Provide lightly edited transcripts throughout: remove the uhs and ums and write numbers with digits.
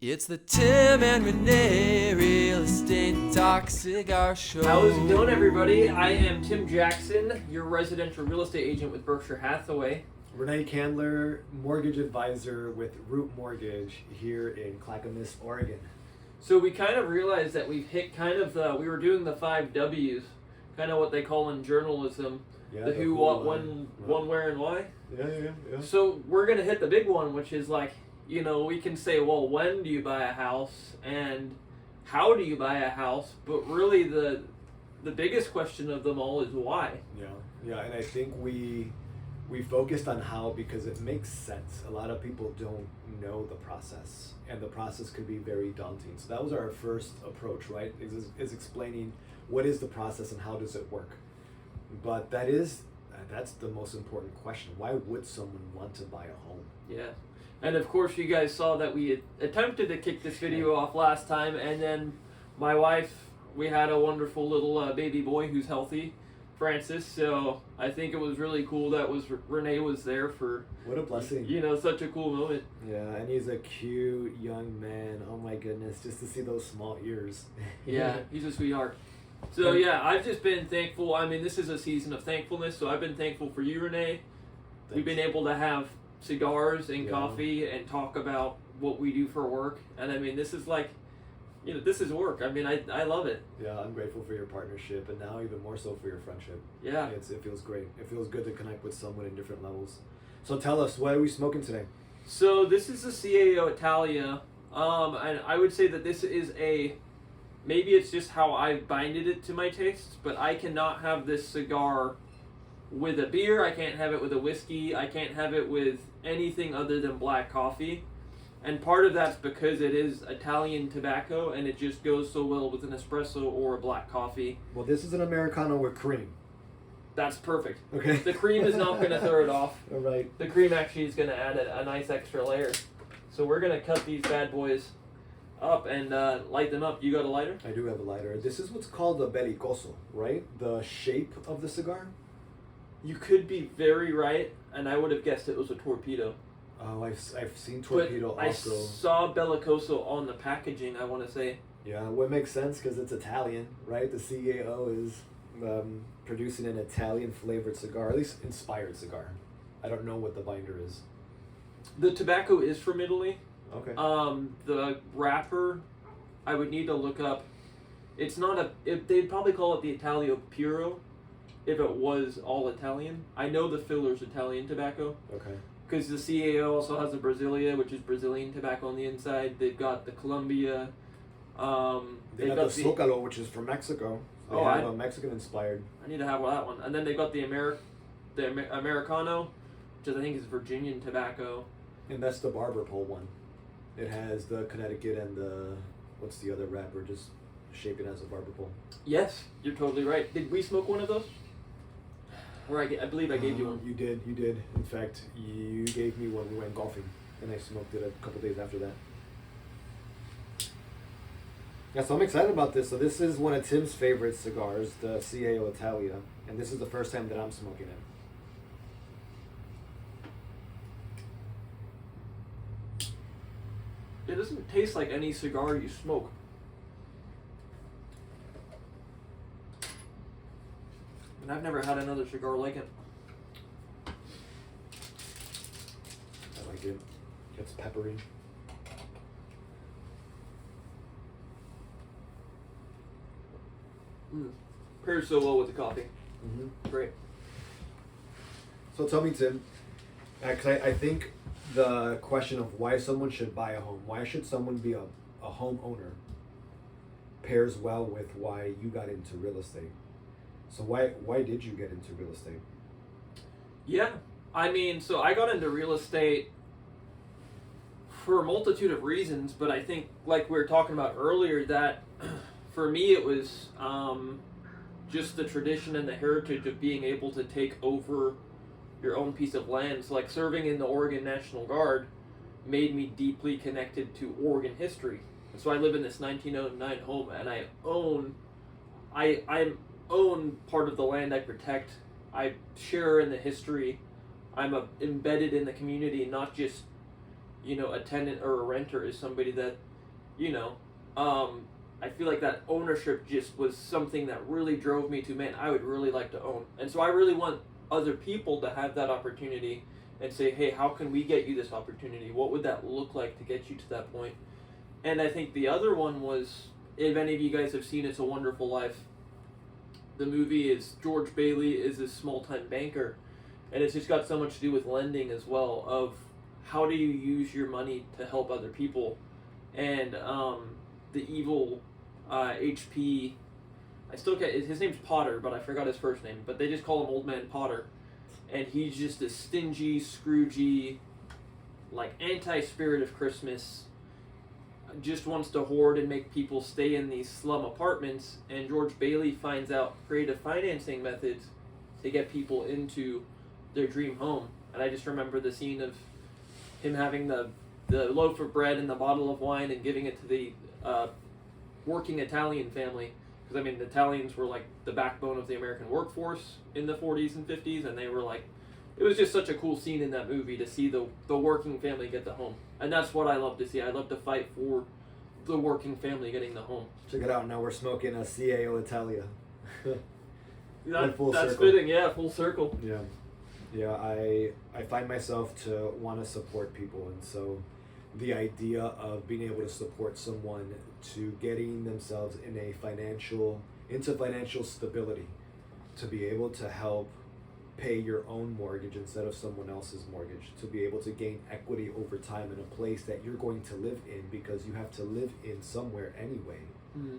It's the Tim and Renee Real Estate Talk Cigar Show. How's it going, everybody? I am Tim Jackson, your residential real estate agent with Berkshire Hathaway. Renee Candler, mortgage advisor with Root Mortgage here in Clackamas, Oregon. So we kind of realized that we've hit kind of we were doing the 5 W's, kind of what they call in journalism, the who, what, when, where, and why. Yeah. So we're going to hit the big one, which is like, you know, we can say, well, when do you buy a house and how do you buy a house? But really the biggest question of them all is why. Yeah, and I think we focused on how because it makes sense. A lot of people don't know the process, and the process could be very daunting. So that was our first approach, right? Is explaining what is the process and how does it work. But that's the most important question. Why would someone want to buy a home? Yeah. And of course, you guys saw that we had attempted to kick this video off last time, and then my wife, we had a wonderful little baby boy who's healthy, Francis. So I think it was really cool that Renee was there for. What a blessing! You know, such a cool moment. Yeah, and he's a cute young man. Oh my goodness, just to see those small ears. Yeah, he's a sweetheart. So yeah, I've just been thankful. I mean, this is a season of thankfulness. So I've been thankful for you, Renee. Thanks. We've been able to have cigars and coffee and talk about what we do for work. And I mean, this is like, you know, this is work. I mean, I love it. Yeah, I'm grateful for your partnership, and now even more so for your friendship. Yeah. It feels great. It feels good to connect with someone in different levels. So tell us, what are we smoking today? So this is the CAO Italia. And I would say that this is maybe it's just how I binded it to my tastes, but I cannot have this cigar with a beer. I can't have it with a whiskey. I can't have it with anything other than black coffee. And part of that's because it is Italian tobacco and it just goes so well with an espresso or a black coffee. Well, this is an Americano with cream. That's perfect. Okay. The cream is not going to throw it off. All right. The cream actually is going to add a nice extra layer. So we're going to cut these bad boys up and light them up. You got a lighter? I do have a lighter. This is what's called a bellicoso, right? The shape of the cigar. You could be very right, and I would have guessed it was a torpedo. Oh, I've seen torpedo but also. I saw bellicoso on the packaging, I want to say. Yeah, what makes sense because it's Italian, right? The CAO is producing an Italian flavored cigar, at least inspired cigar. I don't know what the binder is. The tobacco is from Italy. Okay. The wrapper, I would need to look up. It's not they'd probably call it the Italio Puro if it was all Italian. I know the filler's Italian tobacco. Okay. Because the CAO also has the Brasilia, which is Brazilian tobacco on the inside. They've got the Colombia. They got the Zocalo, which is from Mexico. They have a Mexican inspired. I need to have that one. And then they've got the Americano, which I think is Virginian tobacco. And that's the barber pole one. It has the Connecticut and what's the other wrapper, just shaping as a barber pole. Yes, you're totally right. Did we smoke one of those? Or I believe I gave you one. You did. In fact, you gave me one. We went golfing, and I smoked it a couple days after that. Yeah, so I'm excited about this. So this is one of Tim's favorite cigars, the CAO Italia, and this is the first time that I'm smoking it. It doesn't taste like any cigar you smoke. And I've never had another cigar like it. I like it. It's peppery. Pairs so well with the coffee. Mm-hmm. Great. So tell me, Tim, because I think the question of why someone should buy a home, why should someone be a homeowner, pairs well with why you got into real estate. So why did you get into real estate? Yeah, I mean, so I got into real estate for a multitude of reasons, but I think, like we were talking about earlier, that for me it was just the tradition and the heritage of being able to take over your own piece of land. So like serving in the Oregon National Guard made me deeply connected to Oregon history. So I live in this 1909 home, and I own part of the land I protect. I share in the history. I'm embedded in the community, not just, you know, a tenant or a renter. Is somebody that you know, I feel like that ownership just was something that really drove me to, man, I would really like to own. And so I really want other people to have that opportunity and say, hey, how can we get you this opportunity? What would that look like to get you to that point? And I think the other one was, if any of you guys have seen It's a Wonderful Life, the movie is George Bailey is this small-time banker, and it's just got so much to do with lending as well, of how do you use your money to help other people. And the evil HP, I still can't, his name's Potter, but I forgot his first name, but they just call him Old Man Potter, and he's just a stingy, Scroogey, like anti-spirit of Christmas, just wants to hoard and make people stay in these slum apartments. And George Bailey finds out creative financing methods to get people into their dream home. And I just remember the scene of him having the loaf of bread and the bottle of wine and giving it to the working Italian family, because I mean the Italians were like the backbone of the American workforce in the 40s and 50s, and they were like, it was just such a cool scene in that movie to see the working family get the home. And that's what I love to see. I love to fight for the working family getting the home. Check it out. Now we're smoking a CAO Italia. That's circle. fitting, yeah, full circle. Yeah. Yeah, I find myself to want to support people, and so the idea of being able to support someone to getting themselves into financial stability, to be able to help pay your own mortgage instead of someone else's mortgage, to be able to gain equity over time in a place that you're going to live in because you have to live in somewhere anyway. Mm-hmm.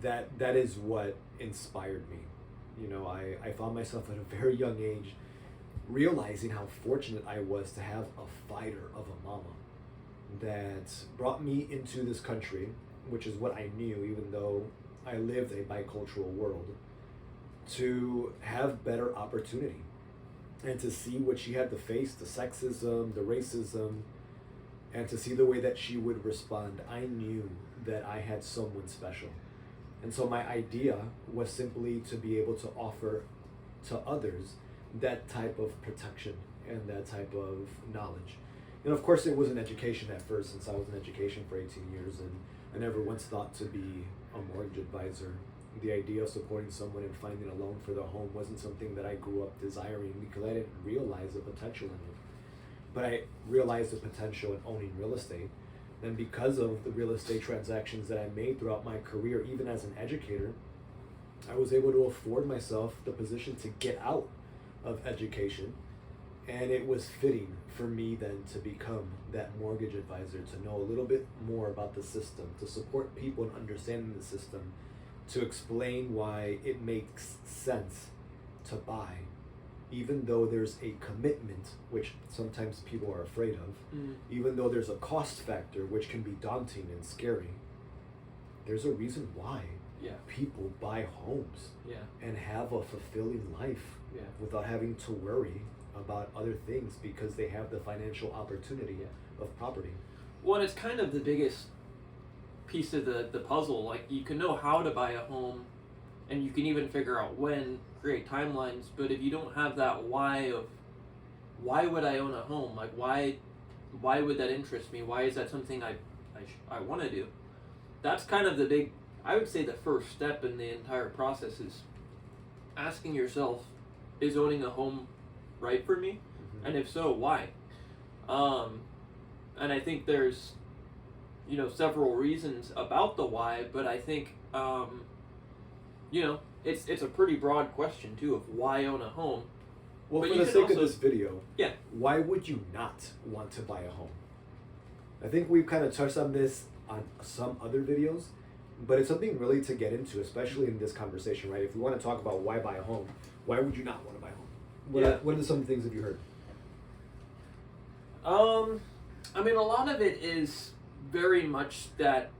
That is what inspired me. You know, I found myself at a very young age realizing how fortunate I was to have a fighter of a mama that brought me into this country, which is what I knew, even though I lived a bicultural world, to have better opportunity and to see what she had to face, the sexism, the racism, and to see the way that she would respond. I knew that I had someone special. And so my idea was simply to be able to offer to others that type of protection and that type of knowledge. And of course it was an education at first, since I was in education for 18 years, and I never once thought to be a mortgage advisor. The idea of supporting someone and finding a loan for their home wasn't something that I grew up desiring, because I didn't realize the potential in it. But I realized the potential in owning real estate. And because of the real estate transactions that I made throughout my career, even as an educator, I was able to afford myself the position to get out of education. And it was fitting for me then to become that mortgage advisor, to know a little bit more about the system, to support people in understanding the system, to explain why it makes sense to buy, even though there's a commitment, which sometimes people are afraid of, even though there's a cost factor, which can be daunting and scary. There's a reason why people buy homes and have a fulfilling life without having to worry about other things, because they have the financial opportunity of property. Well, it's kind of the biggest piece of the puzzle. Like, you can know how to buy a home, and you can even figure out when, create timelines, but if you don't have that why of why would I own a home, like why would that interest me, why is that something I want to do, that's kind of the big, I would say the first step in the entire process is asking yourself, is owning a home right for me? Mm-hmm. And if so, why? And I think there's several reasons about the why, but I think it's a pretty broad question too, of why own a home. Well, but for the sake of this video, yeah, why would you not want to buy a home? I think we've kind of touched on this on some other videos, but it's something really to get into, especially in this conversation, right? If we want to talk about why buy a home, why would you not want to buy a home? What are some things have you heard? I mean, a lot of it is very much that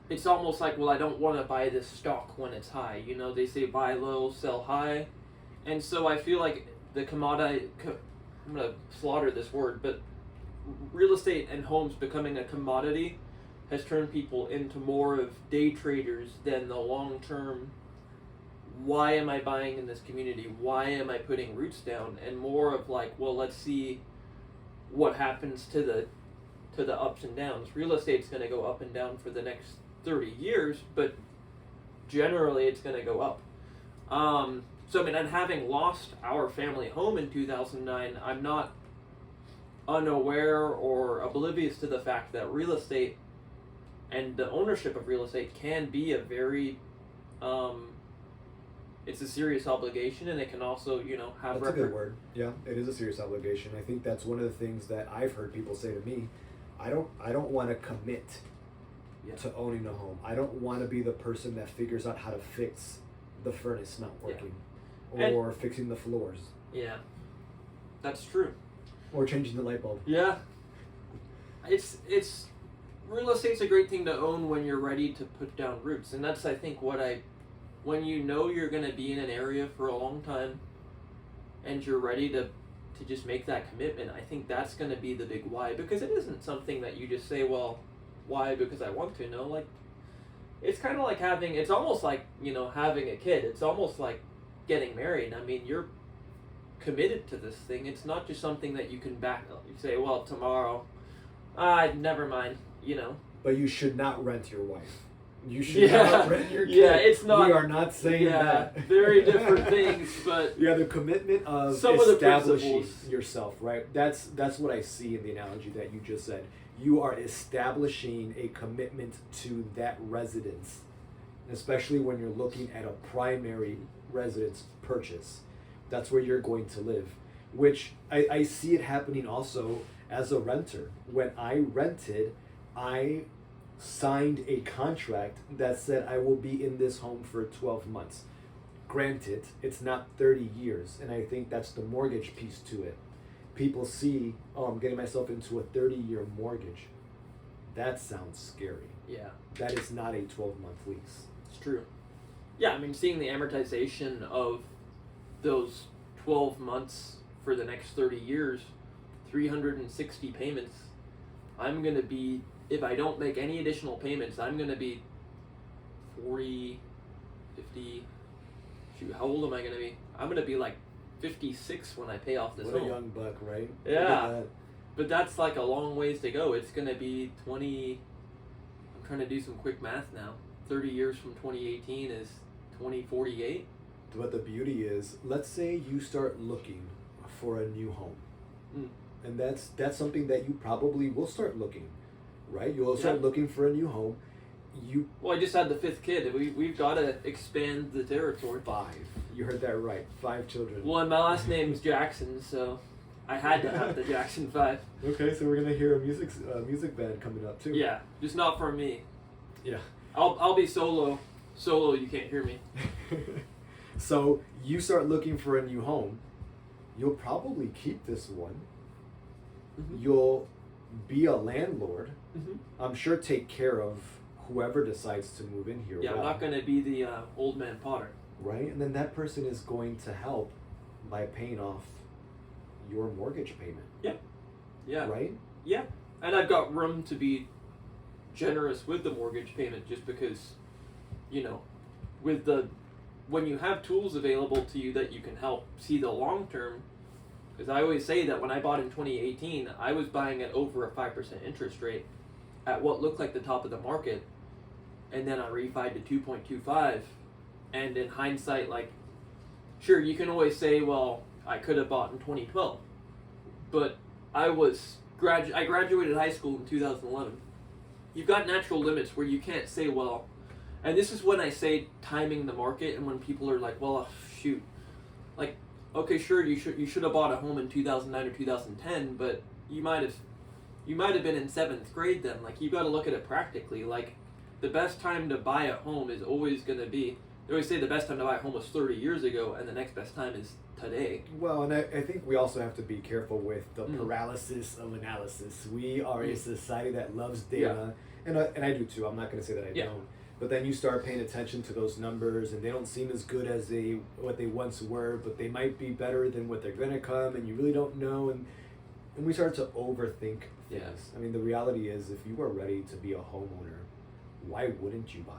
it's almost like, well, I don't want to buy this stock when it's high. They say buy low, sell high. And so I feel like the commodity, I'm going to slaughter this word, but real estate and homes becoming a commodity has turned people into more of day traders than the long-term, why am I buying in this community? Why am I putting roots down? And more of like, well, let's see what happens to to the ups and downs. Real estate's going to go up and down for the next 30 years, but generally it's going to go up. So I mean, and having lost our family home in 2009, I'm not unaware or oblivious to the fact that real estate and the ownership of real estate can be a very it's a serious obligation, and it can also, you know, have That's a good word. Yeah, it is a serious obligation. I think that's one of the things that I've heard people say to me. I don't want to commit to owning a home. I don't want to be the person that figures out how to fix the furnace not working, or fixing the floors. Yeah, that's true. Or changing the light bulb. Yeah, it's real estate's a great thing to own when you're ready to put down roots, and that's, I think, when you know you're going to be in an area for a long time and you're ready to just make that commitment, I think that's going to be the big why, because it isn't something that you just say, well, why? Because I want to. No, like, it's kind of like it's almost like, you know, having a kid. It's almost like getting married. I mean, you're committed to this thing. It's not just something that you can back up. You say, well, tomorrow, never mind, you know. But you should not rent your wife. You should not rent your kid. Yeah, it's not. We are not saying that. Very different things, but yeah, the commitment of some establishing of the yourself, right? That's what I see in the analogy that you just said. You are establishing a commitment to that residence, especially when you're looking at a primary residence purchase. That's where you're going to live, which I see it happening also as a renter. When I rented, I signed a contract that said I will be in this home for 12 months. Granted, it's not 30 years, and I think that's the mortgage piece to it. People see, oh, I'm getting myself into a 30-year mortgage. That sounds scary. Yeah. That is not a 12-month lease. It's true. Yeah, I mean, seeing the amortization of those 12 months for the next 30 years, 360 payments, I'm going to be, if I don't make any additional payments, I'm going to be 40, 50, shoot, how old am I going to be? I'm going to be like 56 when I pay off this home. What a young buck, right? Yeah. But that's like a long ways to go. It's going to be 20, I'm trying to do some quick math now. 30 years from 2018 is 2048. But the beauty is, let's say you start looking for a new home. And that's something that you probably will start looking, right? You'll start looking for a new home. Well, I just had the 5th kid. We've got to expand the territory. 5. You heard that right. 5 children. Well, and my last name's Jackson, so I had to have the Jackson 5. Okay, so we're gonna hear a music band coming up too. Yeah, just not from me. Yeah. I'll be solo. Solo, you can't hear me. So you start looking for a new home. You'll probably keep this one. Mm-hmm. You'll be a landlord. Mm-hmm. I'm sure take care of whoever decides to move in here. Yeah, I'm not going to be the old man Potter. Right, and then that person is going to help by paying off your mortgage payment. Yeah. Yeah. Right? Yeah. And I've got room to be generous with the mortgage payment just because, you know, when you have tools available to you that you can help see the long term, because I always say that when I bought in 2018, I was buying at over a 5% interest rate at what looked like the top of the market, and then I refied to 2.25, and in hindsight, like, sure, you can always say, well, I could have bought in 2012, but I graduated high school in 2011. You've got natural limits where you can't say, well, and this is when I say timing the market, and when people are like, well, shoot, like, okay, sure, you should have bought a home in 2009 or 2010, but you might have been in 7th grade then. Like, you got to look at it practically. Like, the best time to buy a home is always going to be, they always say the best time to buy a home was 30 years ago, and the next best time is today. Well, and I think we also have to be careful with the paralysis of analysis. We are a society that loves data, and I do too. I'm not going to say that I don't. But then you start paying attention to those numbers, and they don't seem as good as what they once were, but they might be better than what they're going to come, and you really don't know, and we start to overthink things. Yes. I mean, the reality is, if you are ready to be a homeowner, why wouldn't you buy?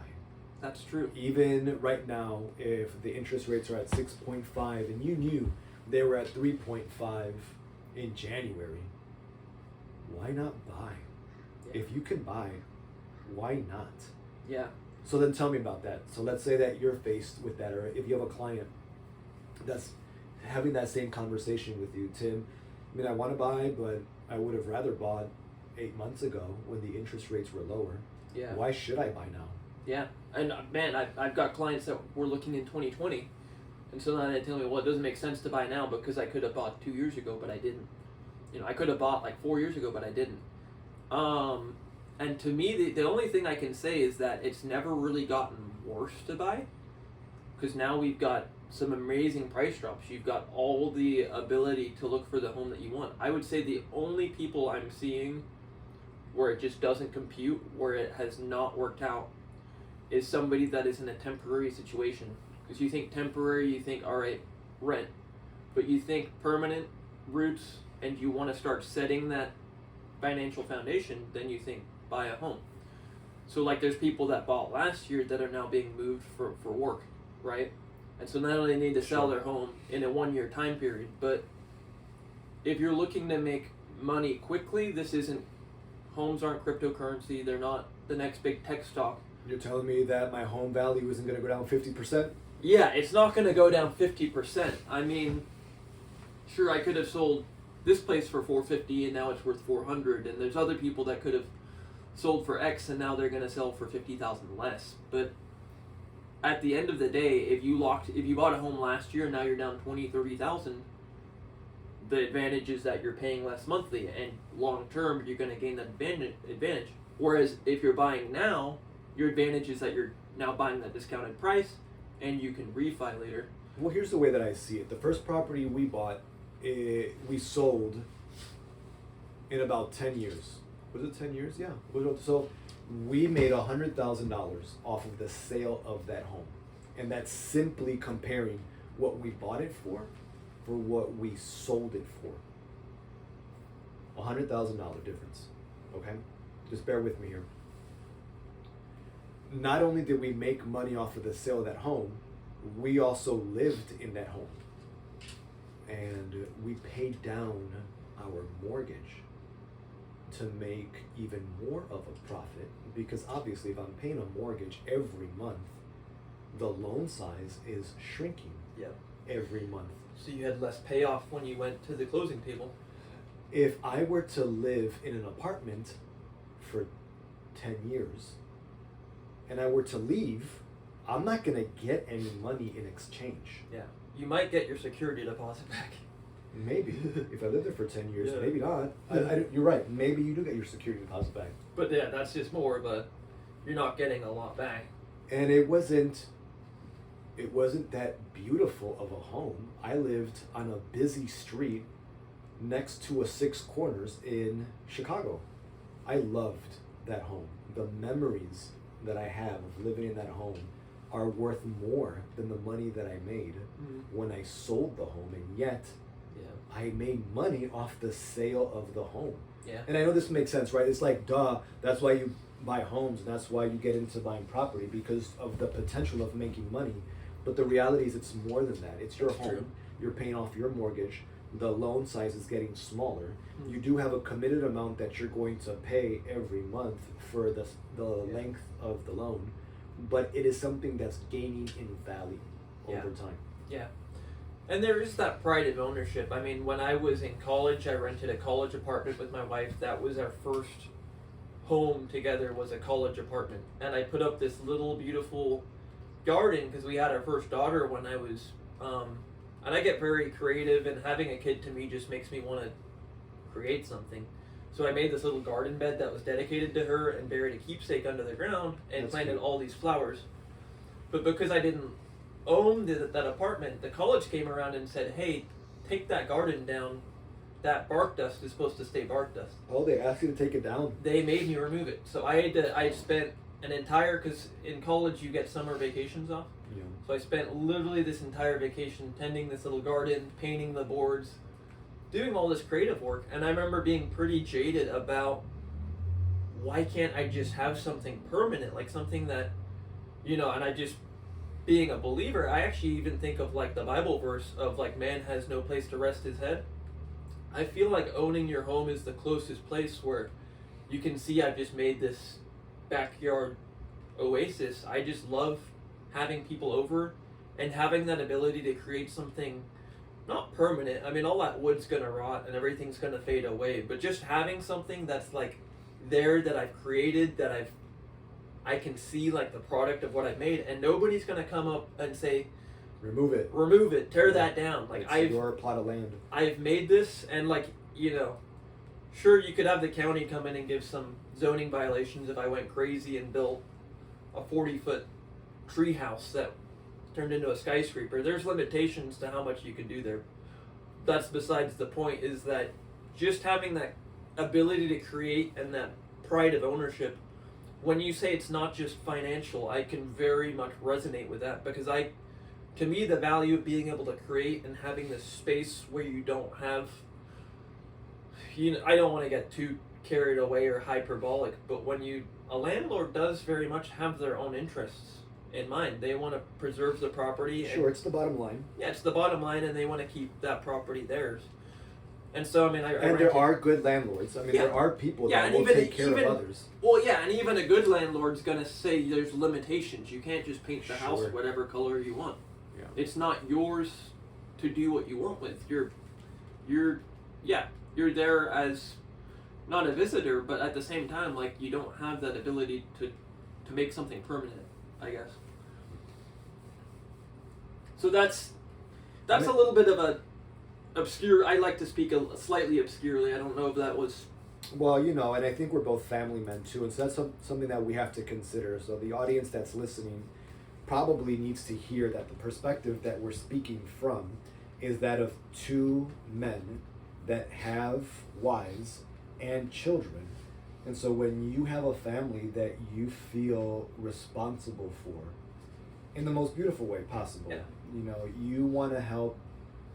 That's true. Even right now, if the interest rates are at 6.5, and you knew they were at 3.5 in January, why not buy? Yeah. If you can buy, why not? Yeah. So then tell me about that. So let's say that you're faced with that, or if you have a client that's having that same conversation with you, Tim, I mean, I want to buy, but I would have rather bought 8 months ago when the interest rates were lower. Yeah. Why should I buy now? Yeah. And man, I've got clients that were looking in 2020, and so now they tell me, well, it doesn't make sense to buy now because I could have bought 2 years ago, but I didn't. I could have bought like 4 years ago, but I didn't. And to me, the only thing I can say is that it's never really gotten worse to buy, because now we've got some amazing price drops. You've got all the ability to look for the home that you want. I would say the only people I'm seeing where it just doesn't compute, where it has not worked out, is somebody that is in a temporary situation. Because you think temporary, you think, all right, rent. But you think permanent roots, and you want to start setting that financial foundation, then you think buy a home. So like there's people that bought last year that are now being moved for work, right? And so not only need to sell their home in a 1 year time period, but if you're looking to make money quickly, homes aren't cryptocurrency, they're not the next big tech stock. You're telling me that my home value isn't going to go down 50%? Yeah, it's not going to go down 50%. I mean, sure, I could have sold this place for $450 and now it's worth $400, and there's other people that could have sold for X and now they're going to sell for $50,000 less. But at the end of the day, if you bought a home last year and now you're down $20,000-$30,000, the advantage is that you're paying less monthly, and long term you're going to gain that advantage. Whereas if you're buying now, your advantage is that you're now buying that discounted price and you can refi later. Well, here's the way that I see it. The first property we bought, we sold in about 10 years. Was it 10 years? Yeah. So we made $100,000 off of the sale of that home. And that's simply comparing what we bought it for what we sold it for. $100,000 difference. Okay? Just bear with me here. Not only did we make money off of the sale of that home, we also lived in that home. And we paid down our mortgage to make even more of a profit, because obviously if I'm paying a mortgage every month, the loan size is shrinking every month. So you had less payoff when you went to the closing table. If I were to live in an apartment for 10 years and I were to leave, I'm not going to get any money in exchange. Yeah. You might get your security deposit back. Maybe. If I lived there for 10 years, Yeah. maybe not. You're right. Maybe you do get your security deposit back. But yeah, that's just more of a, you're not getting a lot back. And it wasn't that beautiful of a home. I lived on a busy street next to a Six Corners in Chicago. I loved that home. The memories that I have of living in that home are worth more than the money that I made when I sold the home, and yet I made money off the sale of the home. Yeah. And I know this makes sense, right? It's like, duh, that's why you buy homes, and that's why you get into buying property, because of the potential of making money. But the reality is it's more than that. It's your That's home. true. You're paying off your mortgage. The loan size is getting smaller. You do have a committed amount that you're going to pay every month for the length of the loan, but it is something that's gaining in value over time. Yeah. And there is that pride of ownership. I mean, when I was in college, I rented a college apartment with my wife. That was our first home together, was a college apartment. And I put up this little beautiful garden because we had our first daughter when I was, and I get very creative, and having a kid to me just makes me want to create something. So I made this little garden bed that was dedicated to her and buried a keepsake under the ground and That's planted cute. all these flowers. But because I didn't own that apartment, the college came around and said, hey, take that garden down. That bark dust is supposed to stay bark dust. Oh, they asked you to take it down? They made me remove it. So I spent an entire, because in college you get summer vacations off. Yeah. So I spent literally this entire vacation tending this little garden, painting the boards, doing all this creative work. And I remember being pretty jaded about, why can't I just have something permanent, like something that, and I just, being a believer, I actually even think of like the Bible verse of like, man has no place to rest his head. I feel like owning your home is the closest place where you can see I've just made this backyard oasis. I just love having people over and having that ability to create something not permanent. I mean, all that wood's gonna rot and everything's gonna fade away, but just having something that's like there that I've created, that I can see like the product of what I've made, and nobody's gonna come up and say, remove it, tear that down. Like it's your plot of land. I've made this, and like, you know, sure, you could have the county come in and give some zoning violations if I went crazy and built a 40-foot tree house that turned into a skyscraper. There's limitations to how much you can do there. That's besides the point, is that just having that ability to create and that pride of ownership, when you say it's not just financial, I can very much resonate with that, because to me, the value of being able to create and having this space where you don't have, I don't want to get too carried away or hyperbolic, but when a landlord does very much have their own interests in mind. They want to preserve the property. Sure, it's the bottom line. Yeah, it's the bottom line, and they want to keep that property theirs. And so, I mean, and there are good landlords. I mean, there are people that will take care of others. Well, yeah, and even a good landlord's going to say there's limitations. You can't just paint the house whatever color you want. Yeah. It's not yours to do what you want with. You're there as not a visitor, but at the same time, like, you don't have that ability to make something permanent, I guess. So that's a little bit of a obscure. I like to speak slightly obscurely. I don't know if that was. Well, and I think we're both family men too, and so that's something that we have to consider. So the audience that's listening probably needs to hear that the perspective that we're speaking from is that of two men that have wives and children. And so when you have a family that you feel responsible for, in the most beautiful way possible, you want to help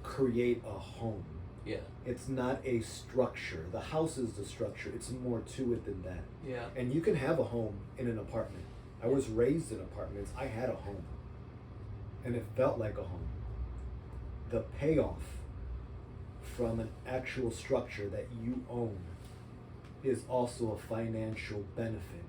create a home. Yeah. It's not a structure. The house is the structure. It's more to it than that. Yeah. And you can have a home in an apartment. I was raised in apartments. I had a home. And it felt like a home. The payoff from an actual structure that you own is also a financial benefit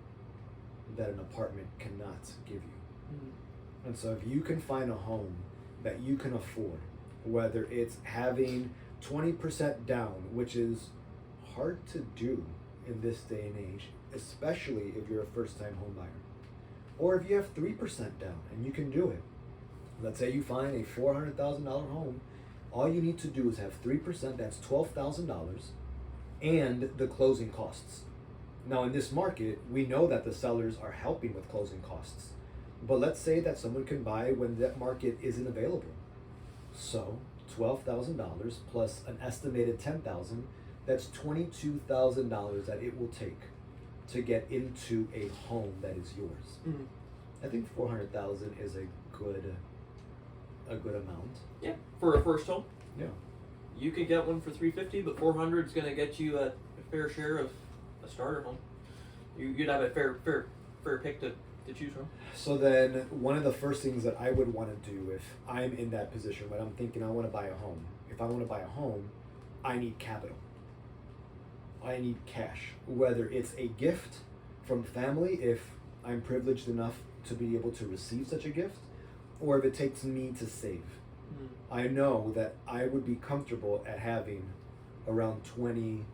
that an apartment cannot give you. Mm-hmm. And so if you can find a home that you can afford, whether it's having 20% down, which is hard to do in this day and age, especially if you're a first-time home buyer, or if you have 3% down and you can do it. Let's say you find a $400,000 home. All you need to do is have 3%, that's $12,000, and the closing costs. Now in this market, we know that the sellers are helping with closing costs. But let's say that someone can buy when that market isn't available. So $12,000 plus an estimated $10,000, that's $22,000 that it will take to get into a home that is yours. Mm-hmm. I think $400,000 is a good amount. Yeah, for a first home. Yeah. You could get one for $350, but $400 is going to get you a fair share of a starter home. You'd have a fair pick to choose from. So then, one of the first things that I would want to do if I'm in that position, when I'm thinking I want to buy a home, if I want to buy a home, I need capital. I need cash. Whether it's a gift from family, if I'm privileged enough to be able to receive such a gift, or if it takes me to save. I know that I would be comfortable at having around $22,000.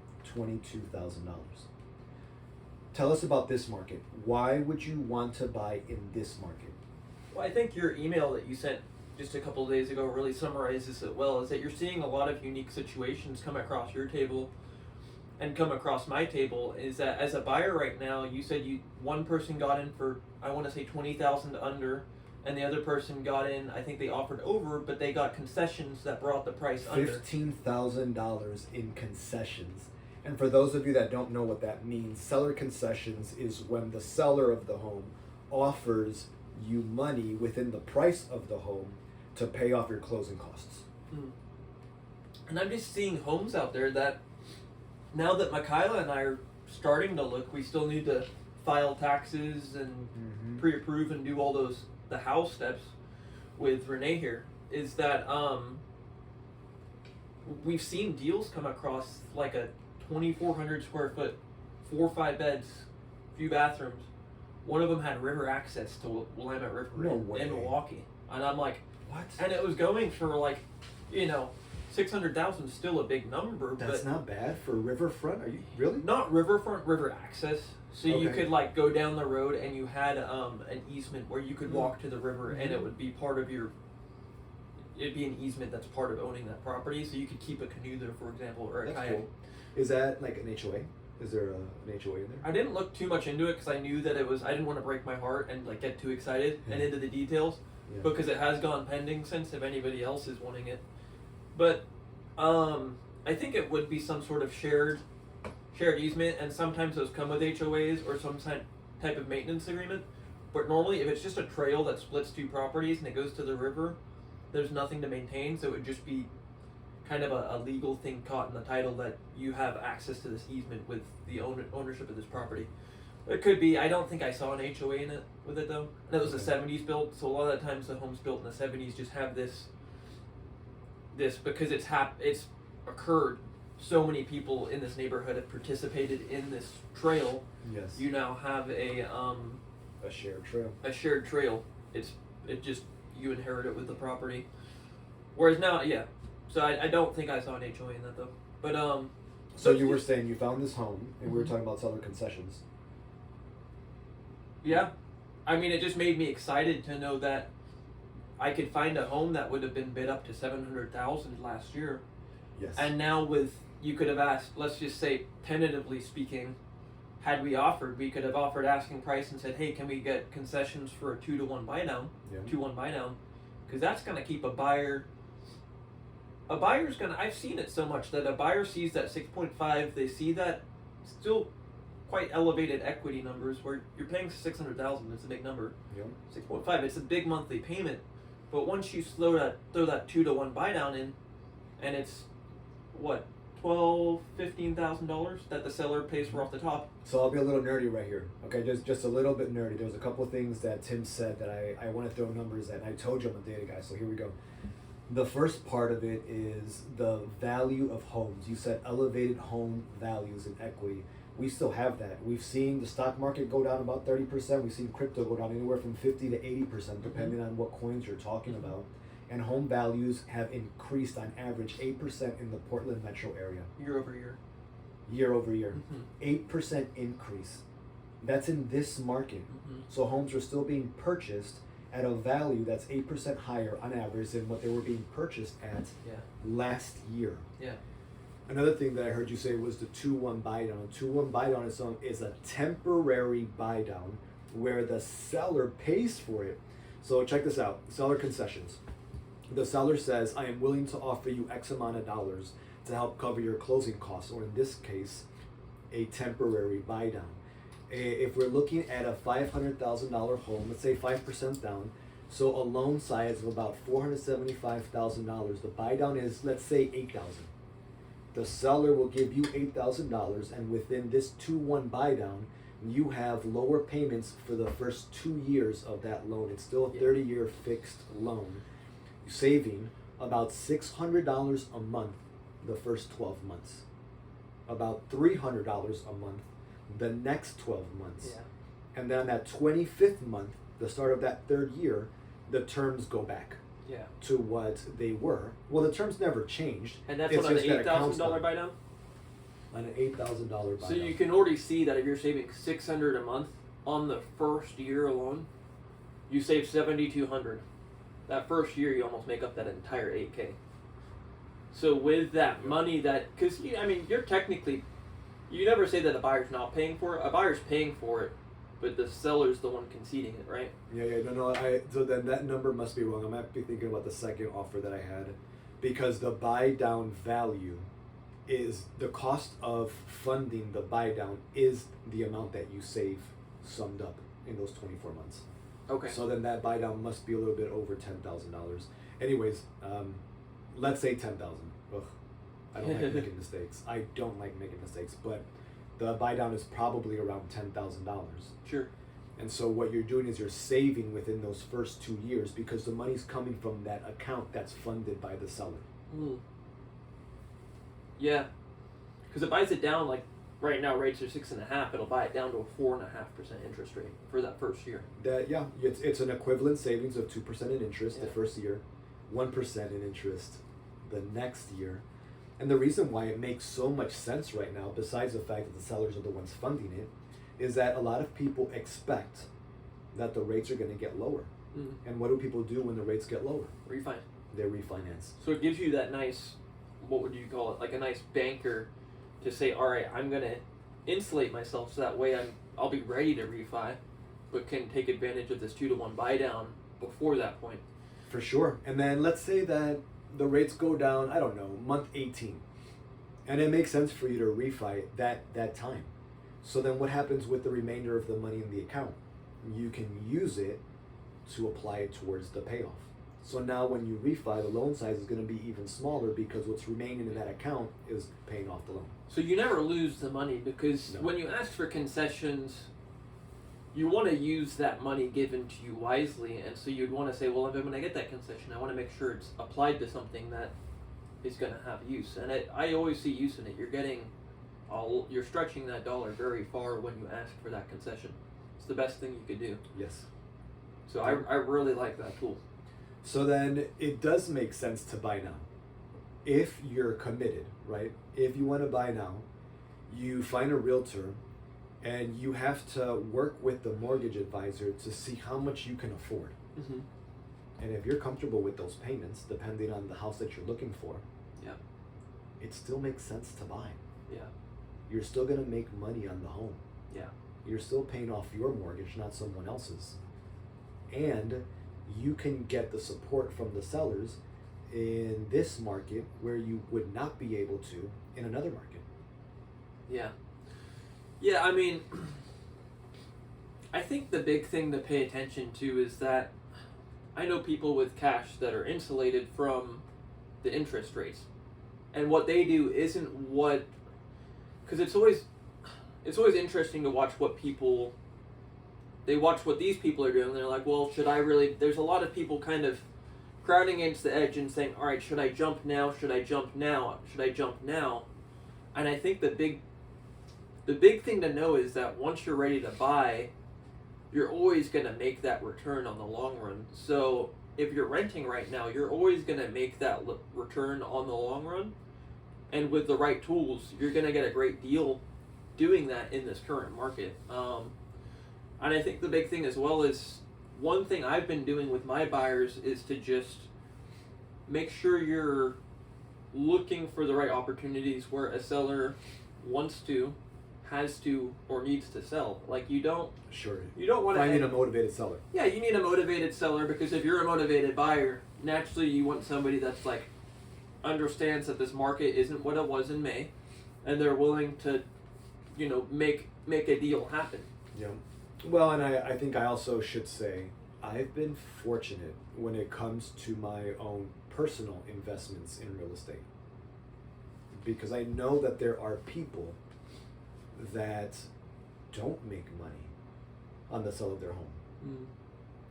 Tell us about this market. Why would you want to buy in this market? Well, I think your email that you sent just a couple of days ago really summarizes it well, is that you're seeing a lot of unique situations come across your table and come across my table. Is that as a buyer right now, you said one person got in for, I want to say $20,000 under, and the other person got in, I think they offered over, but they got concessions that brought the price under. $15,000 in concessions. And for those of you that don't know what that means, seller concessions is when the seller of the home offers you money within the price of the home to pay off your closing costs. Mm. And I'm just seeing homes out there that, now that Michaela and I are starting to look, we still need to file taxes and pre-approve and do all the house steps with Renee here, is that we've seen deals come across like a 2,400 square foot 4 or 5 beds, few bathrooms. One of them had river access to Willamette River No in way. Milwaukee, and I'm like, What? and it was going for like, 600,000 is still a big number, That's but not bad for riverfront. Are you really? not riverfront, river access. So you Okay. could like go down the road and you had an easement where you could walk to the river and it would be part of your. It'd be an easement that's part of owning that property, so you could keep a canoe there, for example, or a That's kayak. cool. Is that like an HOA? Is there an HOA in there? I didn't look too much into it because I knew that it was. I didn't want to break my heart and like get too excited and Yeah. into the details, Yeah. because it has gone pending since. If anybody else is wanting it, but I think it would be some sort of shared easement, and sometimes those come with HOAs or some type of maintenance agreement. But normally, if it's just a trail that splits 2 properties and it goes to the river, there's nothing to maintain, so it would just be kind of a legal thing caught in the title that you have access to this easement with the ownership of this property. It could be. I don't think I saw an HOA in it with it though. And it was a Okay. 70s built, so a lot of the times the homes built in the 70s just have this because it's occurred. So many people in this neighborhood have participated in this trail. Yes. You now have a shared trail. shared trail. It just you inherit it with the property. Whereas now, yeah. So I don't think I saw an HOA in that though. But So you were saying you found this home, and we were Mhm. talking about seller concessions. yeah, I mean, it just made me excited to know that I could find a home that would have been bid up to 700,000 last year, Yes. and now you could have asked. Let's just say, tentatively speaking, had we offered, we could have offered asking price and said, hey, can we get concessions for a 2-to-1 buy down? Yeah. 2-1 buy down, because that's going to keep a buyer. A buyer's gonna. I've seen it so much that a buyer sees that 6.5. They see that still quite elevated equity numbers where you're paying 600,000. It's a big number. Yeah. 6.5. It's a big monthly payment, but once you throw that 2-to-1 buy down in, and it's what $12,000-$15,000 that the seller pays for off the top. So I'll be a little nerdy right here. Okay, just a little bit nerdy. There's a couple of things that Tim said that I want to throw numbers at, and I told you I'm a data guy, so here we go. The first part of it is the value of homes. You said elevated home values and equity. We still have that. We've seen the stock market go down about 30%. We've seen crypto go down anywhere from 50 to 80%, depending on what coins you're talking about. And home values have increased on average 8% in the Portland metro area, Year over year. year over year. Mm-hmm. 8% increase. That's in this market. Mm-hmm. So homes are still being purchased at a value that's 8% higher on average than what they were being purchased at Yeah. last year. Yeah. Another thing that I heard you say was the 2-1 buy down. 2-1 buy down is a temporary buy down where the seller pays for it. So check this out, seller concessions. The seller says, I am willing to offer you X amount of dollars to help cover your closing costs, or in this case, a temporary buy down. If we're looking at a $500,000 home, let's say 5% down, so a loan size of about $475,000. The buy down is, let's say, $8,000. The seller will give you $8,000, and within this 2-1 buy down, you have lower payments for the first 2 years of that loan. It's still a 30-year fixed loan, saving about $600 a month the first 12 months, about $300 a month the next 12 months. Yeah. And then on that 25th month, the start of that 3rd year, the terms go back Yeah. to what they were. Well, the terms never changed. And that's It's on an just that it counts $8,000 them. buy down. On an $8,000 buy So down. you can already see that if you're saving $600 a month on the first year alone, you save $7,200. That first year, you almost make up that entire $8K. So with that money, because you're technically, you never say that a buyer's not paying for it. A buyer's paying for it, but the seller's the one conceding it, right? No. So then that number must be wrong. I might be thinking about the second offer that I had, because the buy down value is the cost of funding the buy down is the amount that you save summed up in those 24 months. Okay. So then that buy down must be a little bit over $10,000. Anyways, let's say 10,000. Ugh, I don't like making mistakes. I don't like making mistakes, but the buy down is probably around $10,000. Sure. And so what you're doing is you're saving within those first 2 years because the money's coming from that account that's funded by the seller. Yeah. Because it buys it down like right now rates are 6.5%. It'll buy it down to a 4.5% interest rate for that first year. That yeah, it's an equivalent savings of 2% in interest the Yeah. first year, 1% in interest the next year. And the reason why it makes so much sense right now, besides the fact that the sellers are the ones funding it, is that a lot of people expect that the rates are going to get lower. Mm. And what do people do when the rates get lower? Refi. They refinance. So it gives you that nice, what would you call it, like a nice banker to say, all right, I'm going to insulate myself so that way I'll be ready to refi, but can take advantage of this 2-to-1 buy down before that point. For sure. And then let's say that the rates go down, I don't know, month 18. And it makes sense for you to refi that time. So then what happens with the remainder of the money in the account? You can use it to apply it towards the payoff. So now when you refi, the loan size is going to be even smaller because what's remaining in that account is paying off the loan. So you never lose the money because No. when you ask for concessions, you want to use that money given to you wisely, and so you'd want to say, well, when I get that concession, I want to make sure it's applied to something that is going to have use. And I always see use in it. You're stretching that dollar very far when you ask for that concession. It's the best thing you could do. Yes. So I really like that tool. So then it does make sense to buy now. If you're committed, right? If you want to buy now, you find a realtor and you have to work with the mortgage advisor to see how much you can afford. Mm-hmm. And if you're comfortable with those payments, depending on the house that you're looking for, Yeah. it still makes sense to buy. Yeah. You're still going to make money on the home. Yeah. You're still paying off your mortgage, not someone else's. And you can get the support from the sellers in this market where you would not be able to in another market. Yeah. Yeah, I mean, I think the big thing to pay attention to is that I know people with cash that are insulated from the interest rates. And what they do isn't what, because it's always interesting to watch what people, they watch what these people are doing, and they're like, well, should I really, there's a lot of people kind of crowding against the edge and saying, all right, should I jump now, should I jump now, should I jump now? And I think the big thing to know is that once you're ready to buy, you're always going to make that return on the long run. So if you're renting right now, you're always going to make that return on the long run. And with the right tools, you're going to get a great deal doing that in this current market. And I think the big thing as well is, one thing I've been doing with my buyers is to just make sure you're looking for the right opportunities where a seller wants to, has to, or needs to sell. Like you don't want to Finding a motivated seller. Yeah, you need a motivated seller, because if you're a motivated buyer, naturally you want somebody that's like understands that this market isn't what it was in May, and they're willing to, make a deal happen. Yeah. Well, and I think I also should say I've been fortunate when it comes to my own personal investments in real estate, because I know that there are people that don't make money on the sale of their home. Mm.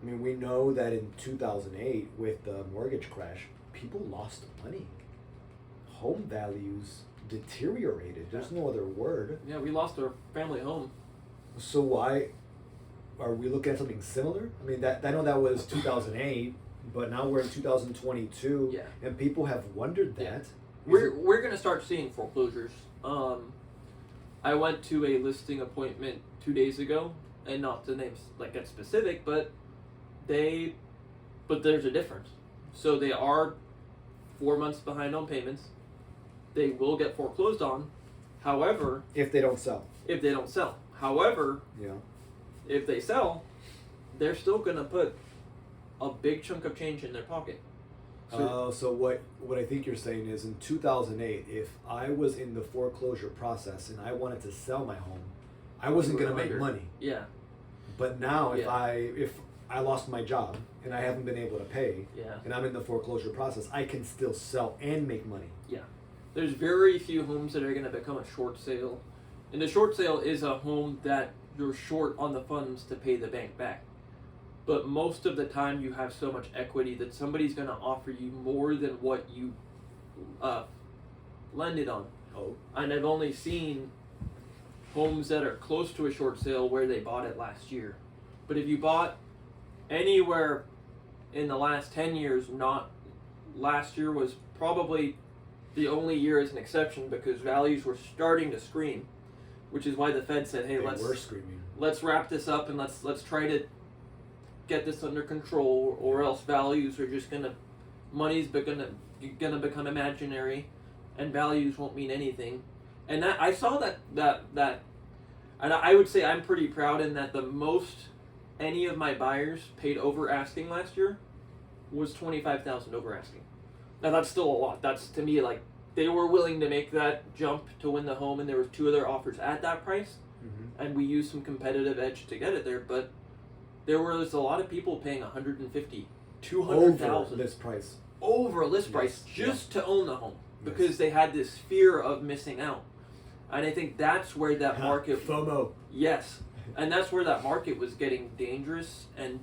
I mean, we know that in 2008 with the mortgage crash, people lost money. Home values deteriorated. There's no other word. Yeah, we lost our family home. So why are we looking at something similar? I mean, that I know that was 2008, but now we're in 2022, Yeah. and people have wondered that. Yeah. Is We're gonna start seeing foreclosures. I went to a listing appointment 2 days ago, and not to name get specific, but there's a difference. So they are 4 months behind on payments. They will get foreclosed on. However, if they don't sell. if they don't sell. However, Yeah. if they sell, they're still gonna put a big chunk of change in their pocket. So what I think you're saying is, in 2008, if I was in the foreclosure process and I wanted to sell my home, I wasn't You were going to make under. money. Yeah, But now if Yeah. I lost my job and I haven't been able to pay, yeah, and I'm in the foreclosure process, I can still sell and make money. yeah. There's very few homes that are gonna become a short sale, and the short sale is a home that you're short on the funds to pay the bank back. But most of the time, you have so much equity that somebody's gonna offer you more than what you lend it on. Oh. And I've only seen homes that are close to a short sale where they bought it last year. But if you bought anywhere in the last 10 years, not last year was probably the only year as an exception because values were starting to scream, which is why the Fed said, "Hey, They let's were screaming. wrap this up and let's try to get this under control, or else values are just money's gonna become imaginary, and values won't mean anything." And that I saw that, and I would say I'm pretty proud in that the most any of my buyers paid over asking last year was $25,000 over asking. Now that's still a lot. That's to me like they were willing to make that jump to win the home, and there was 2 other offers at that price, and we used some competitive edge to get it there. But there was a lot of people paying $150,000, $200,000 over this price. over a list price just to own the home because they had this fear of missing out. And I think that's where that market FOMO. Yes, and that's where that market was getting dangerous and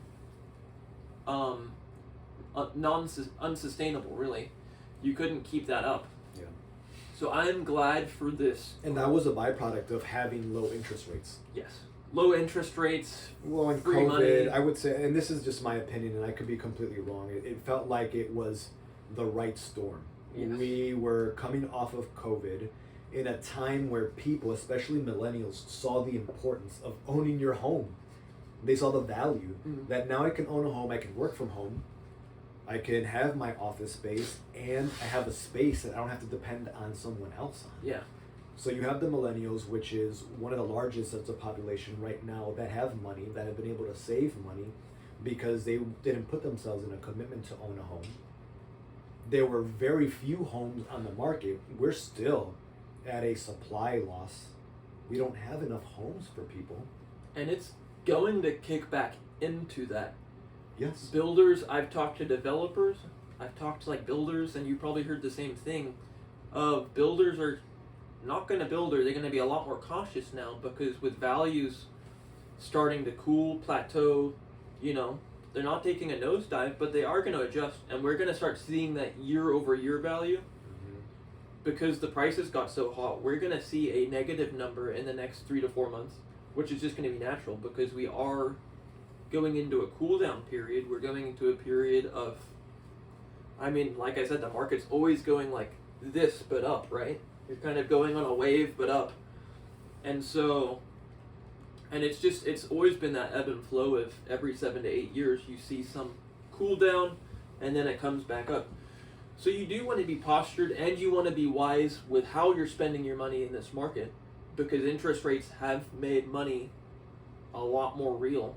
unsustainable. Really, you couldn't keep that up. Yeah. So I'm glad for this. And that was a byproduct of having low interest rates. Yes, low interest rates. Well, in free COVID, money. I would say, and this is just my opinion, and I could be completely wrong. It felt like it was the right storm. Yes. We were coming off of COVID in a time where people, especially millennials, saw the importance of owning your home. They saw the value that now I can own a home, I can work from home, I can have my office space, and I have a space that I don't have to depend on someone else on. Yeah. So you have the millennials, which is one of the largest sets of population right now that have money, that have been able to save money because they didn't put themselves in a commitment to own a home. There were very few homes on the market. We're still at a supply loss. We don't have enough homes for people. And it's going to kick back into that. Yes. Builders, I've talked to developers, I've talked to builders, and you probably heard the same thing. Builders are not going to build, or they're going to be a lot more cautious now because with values starting to cool, plateau, they're not taking a nosedive, but they are going to adjust, and we're going to start seeing that year-over-year value. Because the prices got so hot, we're going to see a negative number in the next 3 to 4 months, which is just going to be natural because we are going into a cool down period. We're going into a period of, like I said, the market's always going like this but up, right? You're kind of going on a wave but up. And so, and it's always been that ebb and flow of every 7 to 8 years you see some cool down and then it comes back up. So you do want to be postured and you want to be wise with how you're spending your money in this market because interest rates have made money a lot more real.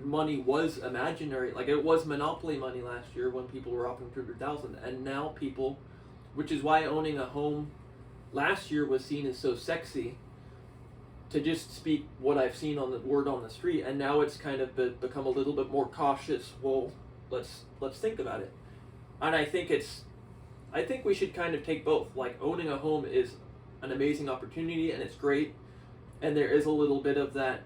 Money was imaginary, like it was monopoly money last year when people were offering $200,000, and now people, which is why owning a home last year was seen as so sexy, to just speak what I've seen on the word on the street, and now it's kind of become a little bit more cautious. Well, let's think about it. And I think we should kind of take both. Like owning a home is an amazing opportunity and it's great. And there is a little bit of that,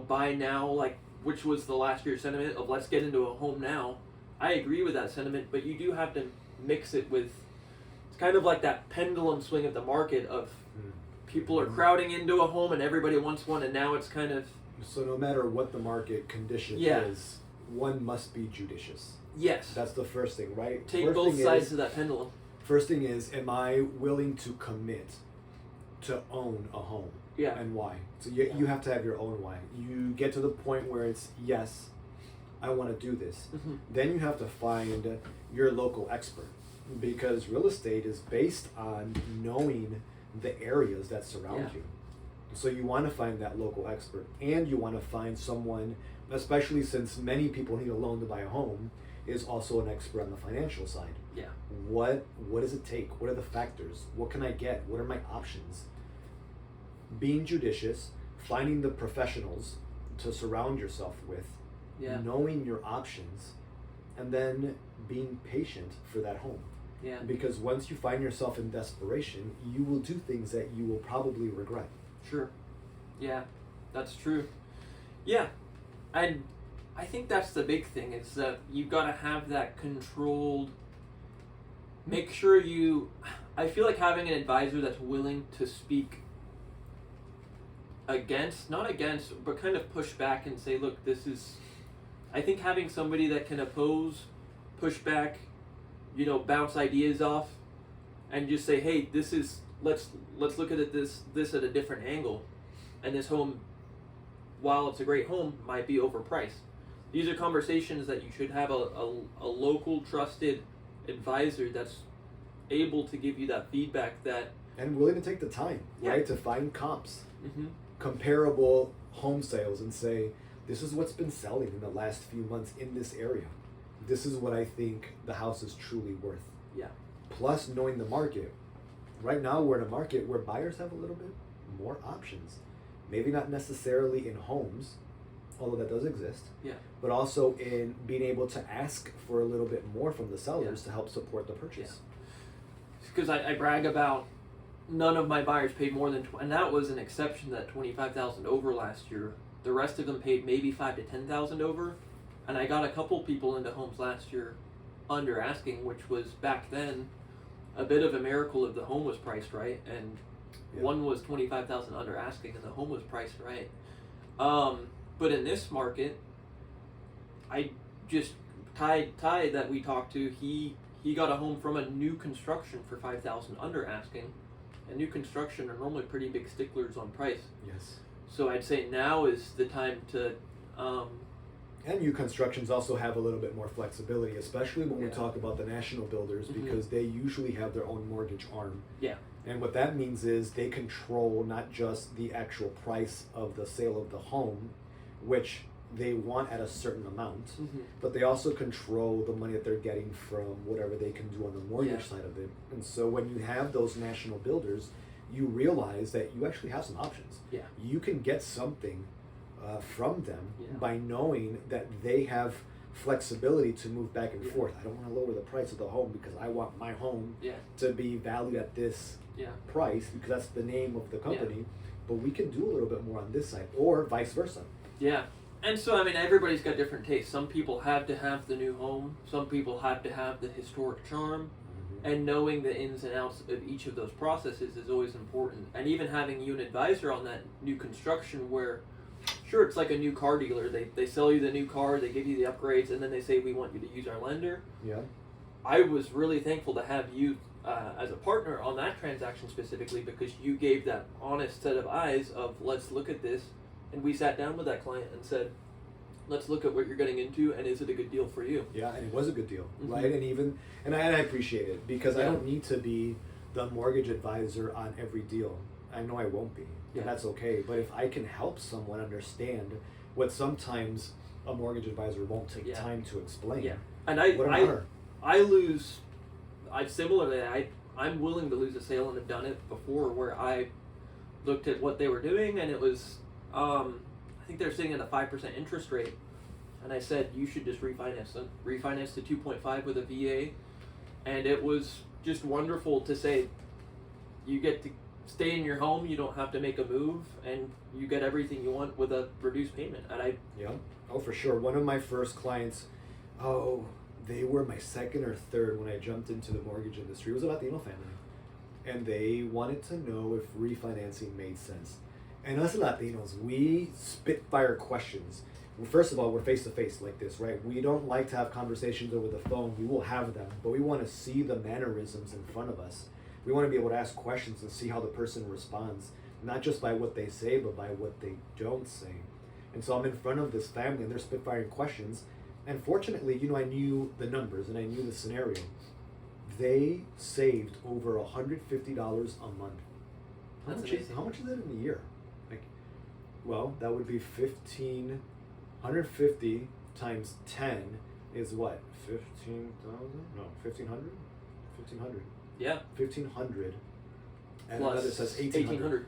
buy now, which was the last year's sentiment of let's get into a home now. I agree with that sentiment, but you do have to mix it with, it's kind of like that pendulum swing of the market of people are crowding into a home and everybody wants one, and now it's kind of. So no matter what the market condition is, one must be judicious. Yes. That's the first thing, right? Take First both thing sides is, of that pendulum. First thing is, am I willing to commit to own a home? Yeah. And why? So you have to have your own why. You get to the point where it's, yes, I want to do this. Then you have to find your local expert because real estate is based on knowing the areas that surround you. So you want to find that local expert, and you want to find someone, especially since many people need a loan to buy a home, is also an expert on the financial side. Yeah. What does it take? What are the factors? What can I get? What are my options? Being judicious, finding the professionals to surround yourself with, knowing your options, and then being patient for that home. Yeah. Because once you find yourself in desperation, you will do things that you will probably regret. Sure. Yeah, that's true. Yeah. And I think that's the big thing is that you've got to have that controlled, make sure I feel like having an advisor that's willing to speak not against, but kind of push back and say, look, this is. I think having somebody that can oppose, push back, bounce ideas off, and just say, hey, this is let's look at this at a different angle, and this home, while it's a great home, might be overpriced. These are conversations that you should have a local trusted advisor that's able to give you that feedback that and willing to take the time, Yeah. right, to find comps, mm-hmm. comparable home sales, and say, this is what's been selling in the last few months in this area. This is what I think the house is truly worth. Yeah. Plus knowing the market. Right now we're in a market where buyers have a little bit more options. Maybe not necessarily in homes, although that does exist, Yeah. but also in being able to ask for a little bit more from the sellers to help support the purchase. Because I brag about none of my buyers paid more than and that was an exception, that 25,000 over last year. The rest of them paid maybe 5 to 10,000 over, and I got a couple people into homes last year under asking, which was back then a bit of a miracle if the home was priced right, and one was 25,000 under asking and the home was priced right. But in this market, I just Ty that we talked to, he got a home from a new construction for 5,000 under asking, and new construction are normally pretty big sticklers on price. Yes. So I'd say now is the time to. And new constructions also have a little bit more flexibility, especially when we Yeah. talk about the national builders, Mhm. because they usually have their own mortgage arm. Yeah. And what that means is they control not just the actual price of the sale of the home, which they want at a certain amount, Mm-hmm. but they also control the money that they're getting from whatever they can do on the mortgage Yeah. side of it. And so when you have those national builders, you realize that you actually have some options. Yeah. You can get something from them Yeah. by knowing that they have flexibility to move back and Yeah. forth. I don't want to lower the price of the home because I want my home Yeah. to be valued at this Yeah. price because that's the name of the company, but we can do a little bit more on this side, or vice versa. Yeah. And so, I mean, everybody's got different tastes. Some people have to have the new home. Some people have to have the historic charm. And knowing the ins and outs of each of those processes is always important. And even having you an advisor on that new construction where, sure, it's like a new car dealer. They sell you the new car, they give you the upgrades, and then they say, we want you to use our lender. Yeah. I was really thankful to have you as a partner on that transaction specifically, because you gave that honest set of eyes of, let's look at this. And we sat down with that client and said, let's look at what you're getting into, and is it a good deal for you? Yeah, and it was a good deal, Mhm. right? And I appreciate it because I Yeah. don't need to be the mortgage advisor on every deal. I know I won't be, Yeah. and that's okay. But if I can help someone understand what sometimes a mortgage advisor won't take Yeah. time to explain, Yeah. And what an honor. I'm willing to lose a sale, and have done it before, where I looked at what they were doing, and it was, I think they're sitting at a 5% interest rate, and I said, you should just refinance them. Refinance to 2.5 with a VA, and it was just wonderful to say, you get to stay in your home, you don't have to make a move, and you get everything you want with a reduced payment. And Yeah. Oh, for sure. One of my first clients, they were my second or third when I jumped into the mortgage industry. It was a Latino family. And they wanted to know if refinancing made sense. And us Latinos, we spitfire questions. Well, first of all, we're face to face like this, right? We don't like to have conversations over the phone. We will have them, but we want to see the mannerisms in front of us. We want to be able to ask questions and see how the person responds, not just by what they say, but by what they don't say. And so I'm in front of this family and they're spitfiring questions. And fortunately, I knew the numbers and I knew the scenario. They saved over $150 a month. That's amazing. How much is that in a year? That would be 150 times 10 is what? 15,000? No, 1,500? 1,500. yeah, 1,500. And plus another says 1,800.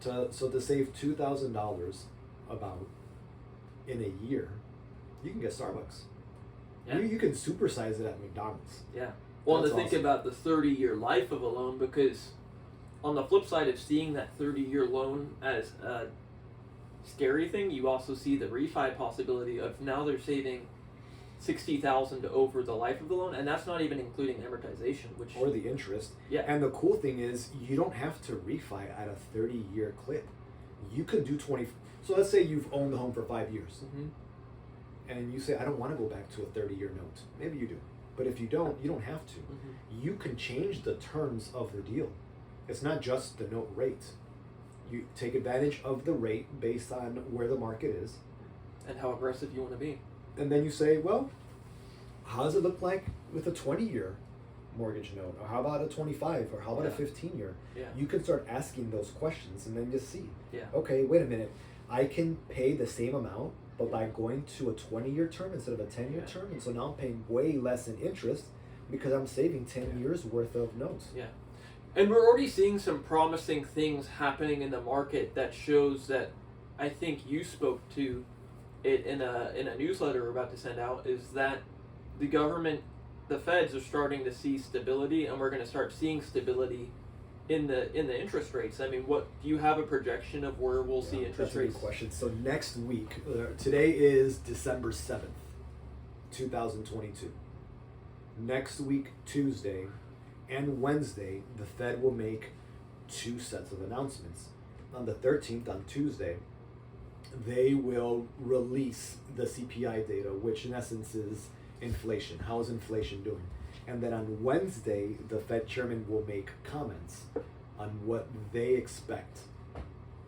1,800. So to save $2,000 about in a year, you can get Starbucks. Yeah. You can supersize it at McDonald's. Yeah. Well, That's to think awesome. about the 30-year life of a loan, because on the flip side of seeing that 30-year loan as a scary thing, you also see the refi possibility of now they're saving $60,000 over the life of the loan, and that's not even including amortization, which Or the interest. Yeah. And the cool thing is you don't have to refi at a 30-year clip. You could do 20. So let's say you've owned the home for 5 years, Mm-hmm. and you say, I don't want to go back to a 30-year note. Maybe you do, but if you don't have to. Mm-hmm. You can change the terms of the deal. It's not just the note rate. You take advantage of the rate based on where the market is, And how aggressive you want to be. and then you say, well, how does it look like with a 20-year mortgage note, or how about a 25, or how about a Yeah. 15-year? Yeah. You can start asking those questions and then just see, Yeah. okay, wait a minute, I can pay the same amount, but by going to a 20-year term instead of a 10-year Yeah. term, and so now I'm paying way less in interest because I'm saving 10 Yeah. years worth of notes. Yeah. And we're already seeing some promising things happening in the market that shows that I think you spoke to it in a newsletter we're about to send out, is that the government, the feds are starting to see stability, and we're going to start seeing stability in the interest rates. I mean, what do you have a projection of where we'll see Yeah, interest that's a rates? good question. So next week, today is December 7th, 2022. Next week, Tuesday and Wednesday, the Fed will make 2 sets of announcements. On the 13th, on Tuesday, they will release the CPI data, which in essence is inflation. How is inflation doing? And then on Wednesday, the Fed chairman will make comments on what they expect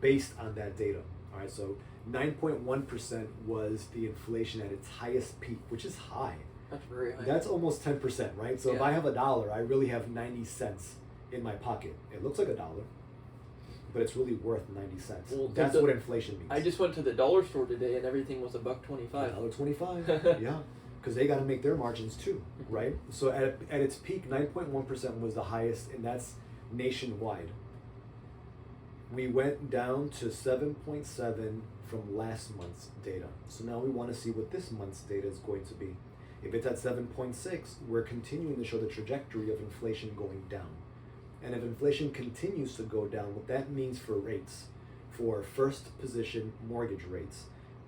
based on that data. All right, so 9.1% was the inflation at its highest peak, which is high. That's very high. That's almost 10%, right? So if Yeah. I have $1, I really have 90 cents in my pocket. It looks like $1, but it's really worth 90 cents. Well, That's the- what inflation means. I just went to the dollar store today and everything was $1.25. $1.25, yeah. Because they got to make their margins too, Mhm. right? So at its peak, 9.1% was the highest, and that's nationwide. We went down to 7.7 from last month's data. So now we want to see what this month's data is going to be. If it's at 7.6, we're continuing to show the trajectory of inflation going down. And if inflation continues to go down, what that means for rates, for first position mortgage rates,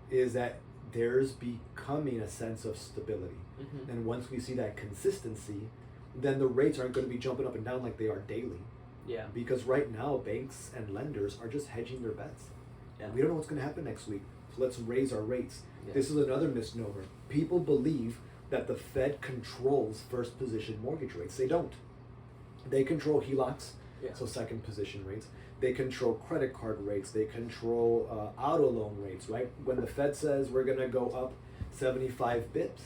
is that there's becoming a sense of stability. Mhm. And once we see that consistency, then the rates aren't going to be jumping up and down like they are daily. Yeah. Because right now, banks and lenders are just hedging their bets. Yeah. We don't know what's going to happen next week, so let's raise our rates. Yeah. This is another misnomer. People believe that the Fed controls first position mortgage rates. They don't. They control HELOCs, Yeah. so second position rates. They control credit card rates. They control auto loan rates, right? When the Fed says we're going to go up 75 bips,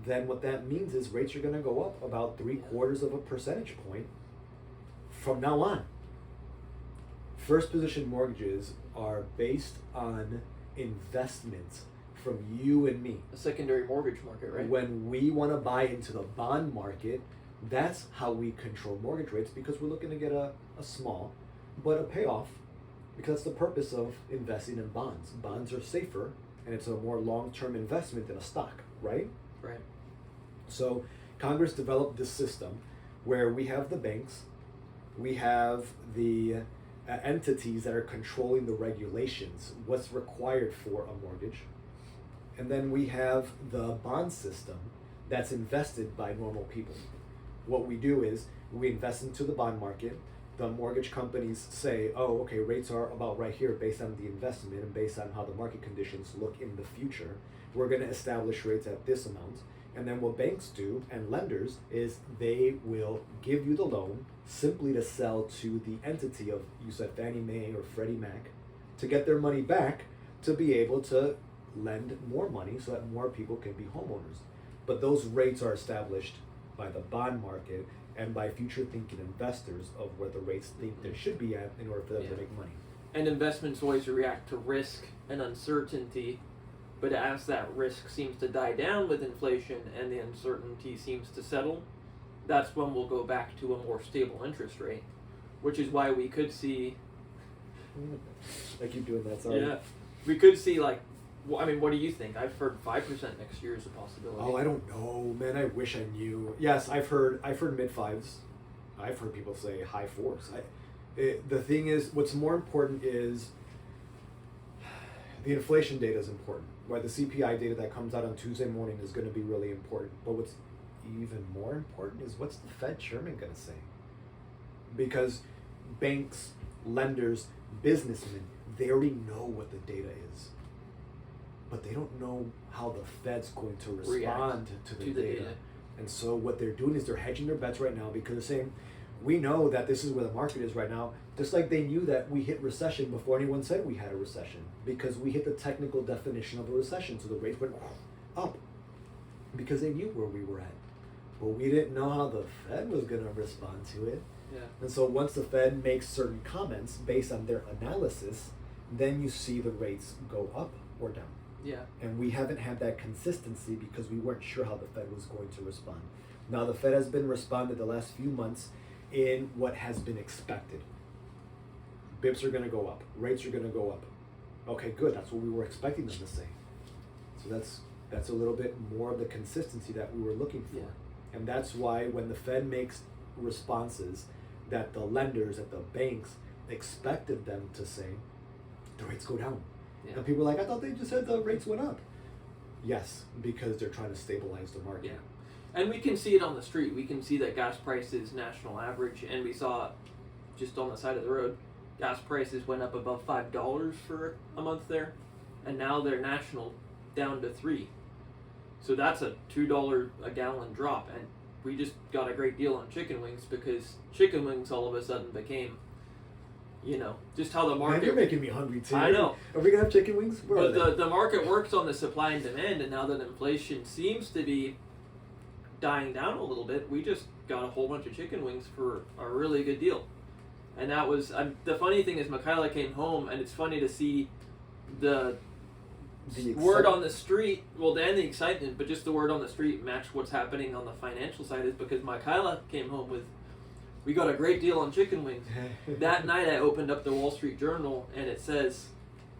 then what that means is rates are going to go up about 3/4 of a percentage point from now on. First position mortgages are based on investments from you and me. The secondary mortgage market, right? When we want to buy into the bond market, that's how we control mortgage rates, because we're looking to get a small, but a payoff, because that's the purpose of investing in bonds. Bonds are safer, and it's a more long-term investment than a stock, right? Right. So Congress developed this system where we have the banks, we have the entities that are controlling the regulations, what's required for a mortgage, and then we have the bond system that's invested by normal people. What we do is we invest into the bond market. The mortgage companies say, oh, okay, rates are about right here based on the investment and based on how the market conditions look in the future. We're going to establish rates at this amount. And then what banks do and lenders is they will give you the loan simply to sell to the entity of, you said Fannie Mae or Freddie Mac, to get their money back to be able to lend more money so that more people can be homeowners. But those rates are established by the bond market and by future thinking investors of where the rates think they should be at in order for them to Yeah. make money. And investments always react to risk and uncertainty, but as that risk seems to die down with inflation and the uncertainty seems to settle, that's when we'll go back to a more stable interest rate, which is why we could see, I keep doing that, sorry. yeah, we could see like, well, I mean, what do you think? I've heard 5% next year is a possibility. Oh, I don't know, man. I wish I knew. Yes, I've heard mid fives. I've heard people say high fours. The thing is, what's more important is the inflation data is important. Right, the CPI data that comes out on Tuesday morning is going to be really important. But what's even more important is what's the Fed chairman going to say? Because banks, lenders, businessmen, they already know what the data is, but they don't know how the Fed's going to respond to the data. And so what they're doing is they're hedging their bets right now because they're saying, we know that this is where the market is right now, just like they knew that we hit recession before anyone said we had a recession, because we hit the technical definition of a recession. So the rates went up because they knew where we were at. But we didn't know how the Fed was going to respond to it. Yeah. And so once the Fed makes certain comments based on their analysis, then you see the rates go up or down. Yeah. And we haven't had that consistency because we weren't sure how the Fed was going to respond. Now the Fed has been responded the last few months in what has been expected. Bips are going to go up. Rates are going to go up. Okay, good. That's what we were expecting them to say. So that's a little bit more of the consistency that we were looking for. Yeah. And that's why when the Fed makes responses that the lenders at the banks expected them to say, the rates go down. Yeah. And people are like, I thought they just said the rates went up. Yes, because they're trying to stabilize the market. Yeah. And we can see it on the street. We can see that gas prices national average, and we saw just on the side of the road, gas prices went up above $5 for a month there, and now they're national down to $3. So that's a $2 a gallon drop, and we just got a great deal on chicken wings because chicken wings all of a sudden became, just how the market. Man, you're making me hungry too. I know. Are we gonna have chicken wings? Where But the market works on the supply and demand, and now that inflation seems to be dying down a little bit, we just got a whole bunch of chicken wings for a really good deal. And that was the funny thing is Michaela came home, and it's funny to see the word on the street, and the excitement, but just the word on the street match what's happening on the financial side is because Michaela came home with, we got a great deal on chicken wings. That night I opened up the Wall Street Journal and it says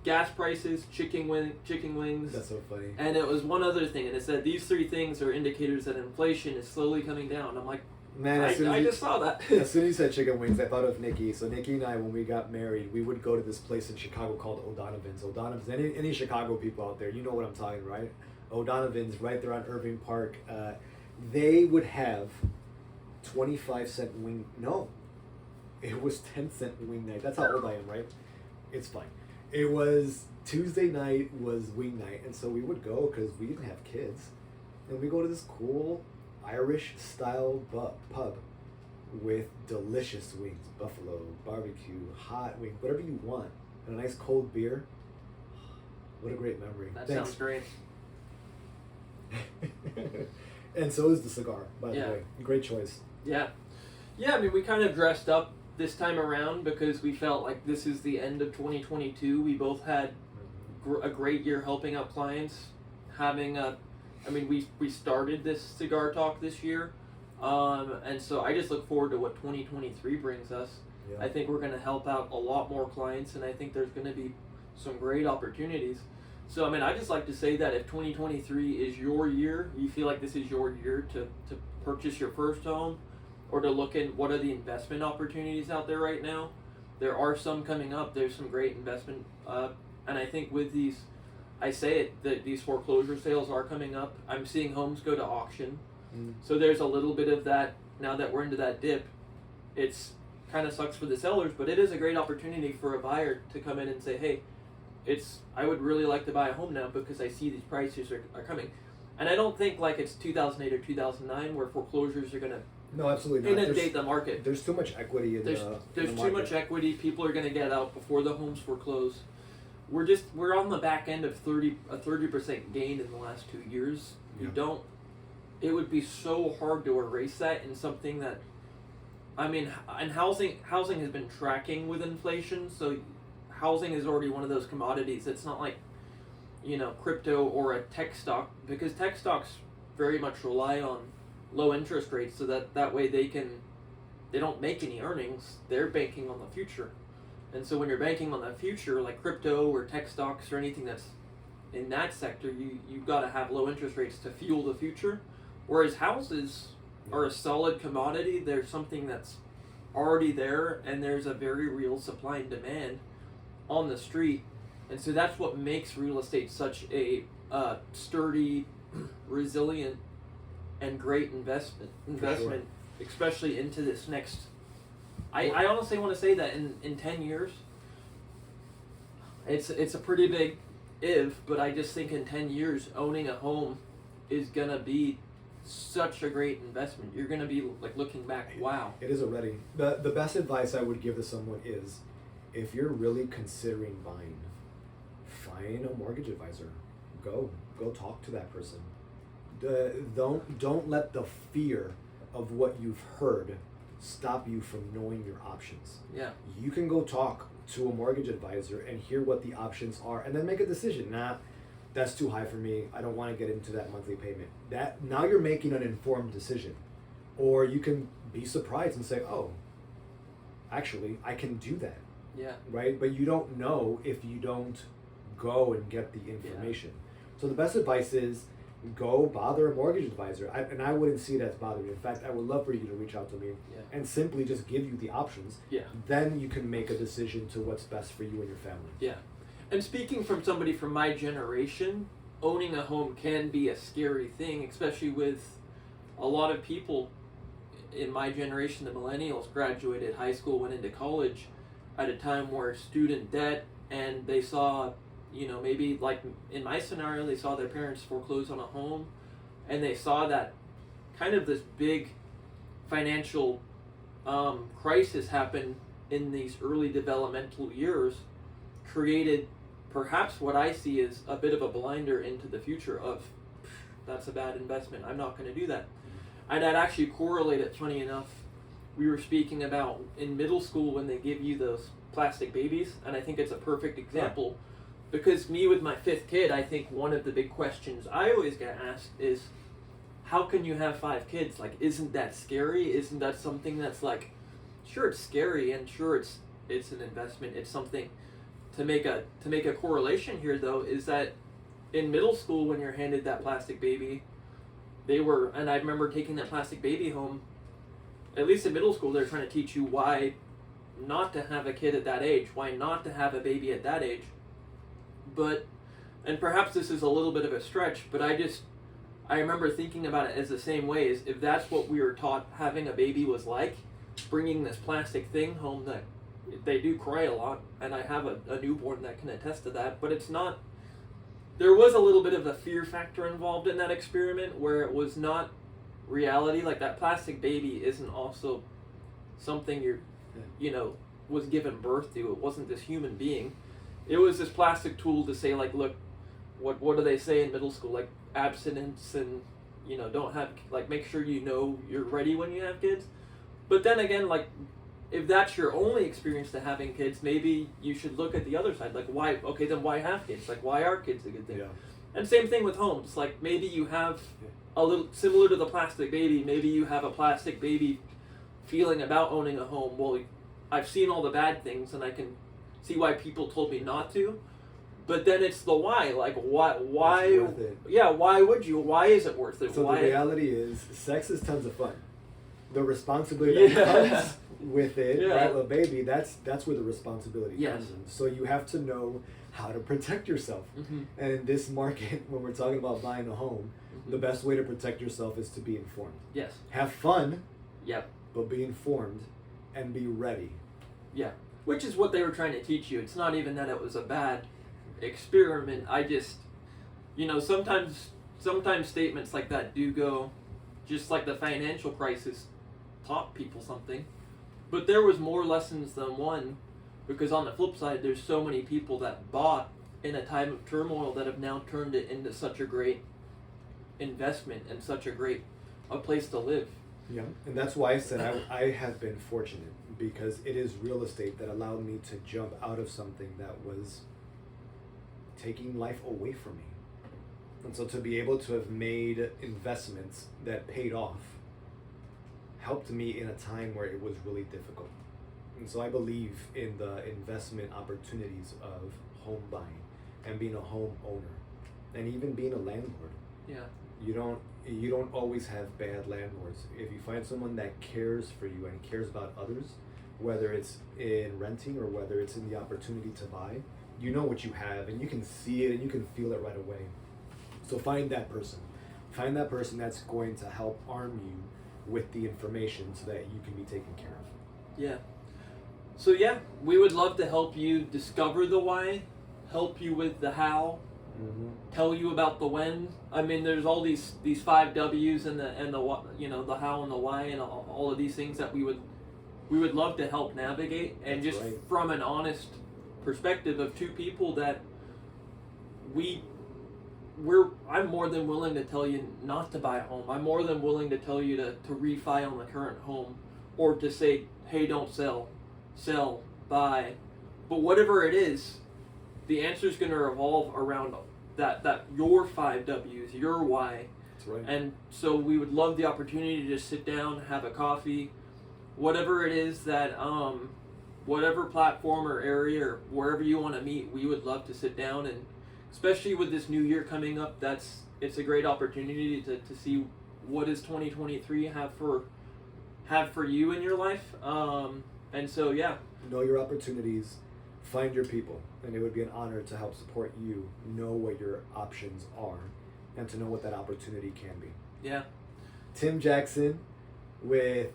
gas prices, chicken wings. That's so funny. And it was one other thing, and it said these 3 things are indicators that inflation is slowly coming down. I'm like, Man, I just saw that. As soon as you said chicken wings, I thought of Nikki. So Nikki and I, when we got married, we would go to this place in Chicago called O'Donovan's. O'Donovan's. Any Chicago people out there, you know what I'm talking, right? O'Donovan's, right there on Irving Park. They would have 25-cent wing. No, it was 10-cent wing night. That's how old I am, right? It's fine. It was Tuesday night was wing night, and so we would go because we didn't have kids, and we go to this cool Irish style pub with delicious wings, buffalo, barbecue, hot wings, whatever you want, and a nice cold beer. What a great memory. That Thanks. sounds great. And so is the cigar, by the Yeah. way. Great choice. Yeah. I mean, we kind of dressed up this time around because we felt like this is the end of 2022. We both had a great year helping out clients, we started this cigar talk this year, and so I just look forward to what 2023 brings us. Yeah. I think we're going to help out a lot more clients, and I think there's going to be some great opportunities. So, I just like to say that if 2023 is your year, you feel like this is your year to purchase your first home, or to look at what are the investment opportunities out there right now. There are some coming up. There's some great investment, and I think with these, that these foreclosure sales are coming up. I'm seeing homes go to auction. So there's a little bit of that now that we're into that dip. It's kind of sucks for the sellers, but it is a great opportunity for a buyer to come in and say, hey, I would really like to buy a home now because I see these prices are coming. And I don't think like it's 2008 or 2009 where foreclosures are going to No, absolutely not. inundate the market. There's too much equity in There's the too market. much equity. People are going to get out before the homes foreclose. We're on the back end of a 30% gain in the last 2 years. Yeah. It would be so hard to erase that in something that, and housing has been tracking with inflation, so housing is already one of those commodities. It's not like, crypto or a tech stock, because tech stocks very much rely on low interest rates, so that way they don't make any earnings. They're banking on the future. And so when you're banking on the future, like crypto or tech stocks or anything that's in that sector, you've got to have low interest rates to fuel the future. Whereas houses are a solid commodity. There's something that's already there, and there's a very real supply and demand on the street. And so that's what makes real estate such a sturdy, resilient, and great investment, sure. especially into this next. I honestly want to say that in 10 years, It's a pretty big if, but I just think in 10 years owning a home is gonna be such a great investment. You're gonna be like looking back, wow. It is already. The best advice I would give to someone is, if you're really considering buying, find a mortgage advisor. Go talk to that person. Don't let the fear of what you've heard stop you from knowing your options. Yeah. You can go talk to a mortgage advisor and hear what the options are, and then make a decision. Nah, that's too high for me. I don't want to get into that monthly payment. That now you're making an informed decision. Or you can be surprised and say, oh, actually, I can do that. Yeah. Right? But you don't know if you don't go and get the information. So the best advice is go bother a mortgage advisor. And I wouldn't see it as bothering. In fact, I would love for you to reach out to me and simply just give you the options. Yeah. Then you can make a decision to what's best for you and your family. Yeah. And speaking from somebody from my generation, owning a home can be a scary thing, especially with a lot of people in my generation, the millennials, graduated high school, went into college at a time where student debt, and they saw, maybe like in my scenario, they saw their parents foreclose on a home, and they saw that kind of this big financial crisis happen in these early developmental years, created perhaps what I see as a bit of a blinder into the future of, that's a bad investment, I'm not going to do that. And I'd actually correlate it, funny enough, we were speaking about in middle school when they give you those plastic babies, and I think it's a perfect example, because me with my 5th kid, I think one of the big questions I always get asked is, how can you have 5 kids? Like, isn't that scary? Isn't that something that's like, sure, it's scary, and sure, it's an investment, it's something. To make a correlation here, though, is that in middle school, when you're handed that plastic baby, and I remember taking that plastic baby home, at least in middle school, they're trying to teach you why not to have a kid at that age, why not to have a baby at that age. But, and perhaps this is a little bit of a stretch, but I remember thinking about it as the same way, as if that's what we were taught having a baby was like, bringing this plastic thing home that they do cry a lot, and I have a newborn that can attest to that, but it's not, there was a little bit of a fear factor involved in that experiment where it was not reality. Like, that plastic baby isn't also something was given birth to. It wasn't this human being. It was this plastic tool to say, like, look, what do they say in middle school? Like, abstinence and, don't have, like, make sure you're ready when you have kids. But then again, like, if that's your only experience to having kids, maybe you should look at the other side. Like, why have kids? Like, why are kids a good thing? Yeah. And same thing with homes. Like, maybe you have a little, similar to the plastic baby, maybe you have a plastic baby feeling about owning a home. Well, I've seen all the bad things, and I can see why people told me not to. But then it's the why. Like, why? It's worth it. Yeah, why would you? Why is it worth it? So why? the reality is, sex is tons of fun. The responsibility that comes with it, right? Well, baby, that's where the responsibility comes in. So you have to know how to protect yourself. Mm-hmm. And in this market, when we're talking about buying a home, the best way to protect yourself is to be informed. Yes. Have fun. Yep. But be informed and be ready. Yeah. Which is what they were trying to teach you. It's not even that it was a bad experiment. I just, sometimes statements like that do go, just like the financial crisis taught people something. But there was more lessons than one, because on the flip side, there's so many people that bought in a time of turmoil that have now turned it into such a great investment and such a place to live. Yeah, and that's why I said I have been fortunate, because it is real estate that allowed me to jump out of something that was taking life away from me. And so to be able to have made investments that paid off helped me in a time where it was really difficult. And so I believe in the investment opportunities of home buying and being a home owner and even being a landlord. Yeah. You don't always have bad landlords. If you find someone that cares for you and cares about others, whether it's in renting or whether it's in the opportunity to buy, you know what you have and you can see it and you can feel it right away. So find that person. Find that person that's going to help arm you with the information so that you can be taken care of. Yeah. So yeah, we would love to help you discover the why help you with the how, Mm-hmm. tell you about the when. I mean, there's all these 5 W's and the what, the how and the why and all of these things that we would love to help navigate, and That's just right. from an honest perspective of two people that I'm more than willing to tell you not to buy a home. I'm more than willing to tell you to refi on the current home, or to say, hey, don't sell, buy. But whatever it is, the answer is going to revolve around that your 5 W's, your why. That's right. And so we would love the opportunity to just sit down, have a coffee, whatever it is that, whatever platform or area or wherever you want to meet, we would love to sit down. And especially with this new year coming up, it's a great opportunity to see what does 2023 have for you in your life. And so, yeah. Know your opportunities, find your people, and it would be an honor to help support you know what your options are and to know what that opportunity can be. Yeah. Tim Jackson with,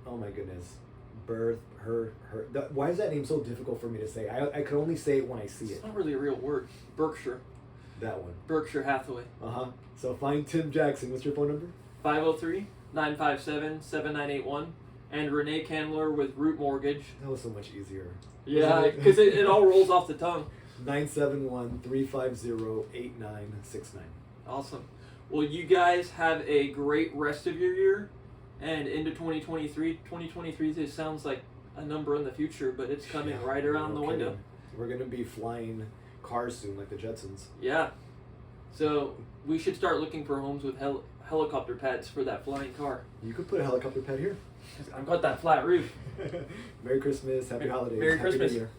oh my goodness, why is that name so difficult for me to say? I can only say it when I see it. It's not really a real word. Berkshire That one. Hathaway. So find Tim Jackson. What's your phone number? 503-957-7981. And Renee Candler with Root Mortgage. That was so much easier. Yeah, Isn't it? because it all rolls off the tongue. 971-350-8969. Awesome. Well, you guys have a great rest of your year and into 2023. 2023 just sounds like a number in the future, but it's coming right around the window. kidding. We're going to be flying cars soon, like the Jetsons. Yeah. So we should start looking for homes with helicopter pads for that flying car. You could put a helicopter pad here. I've got that flat roof. Merry Christmas. Happy holidays. Merry Happy New Christmas. Year.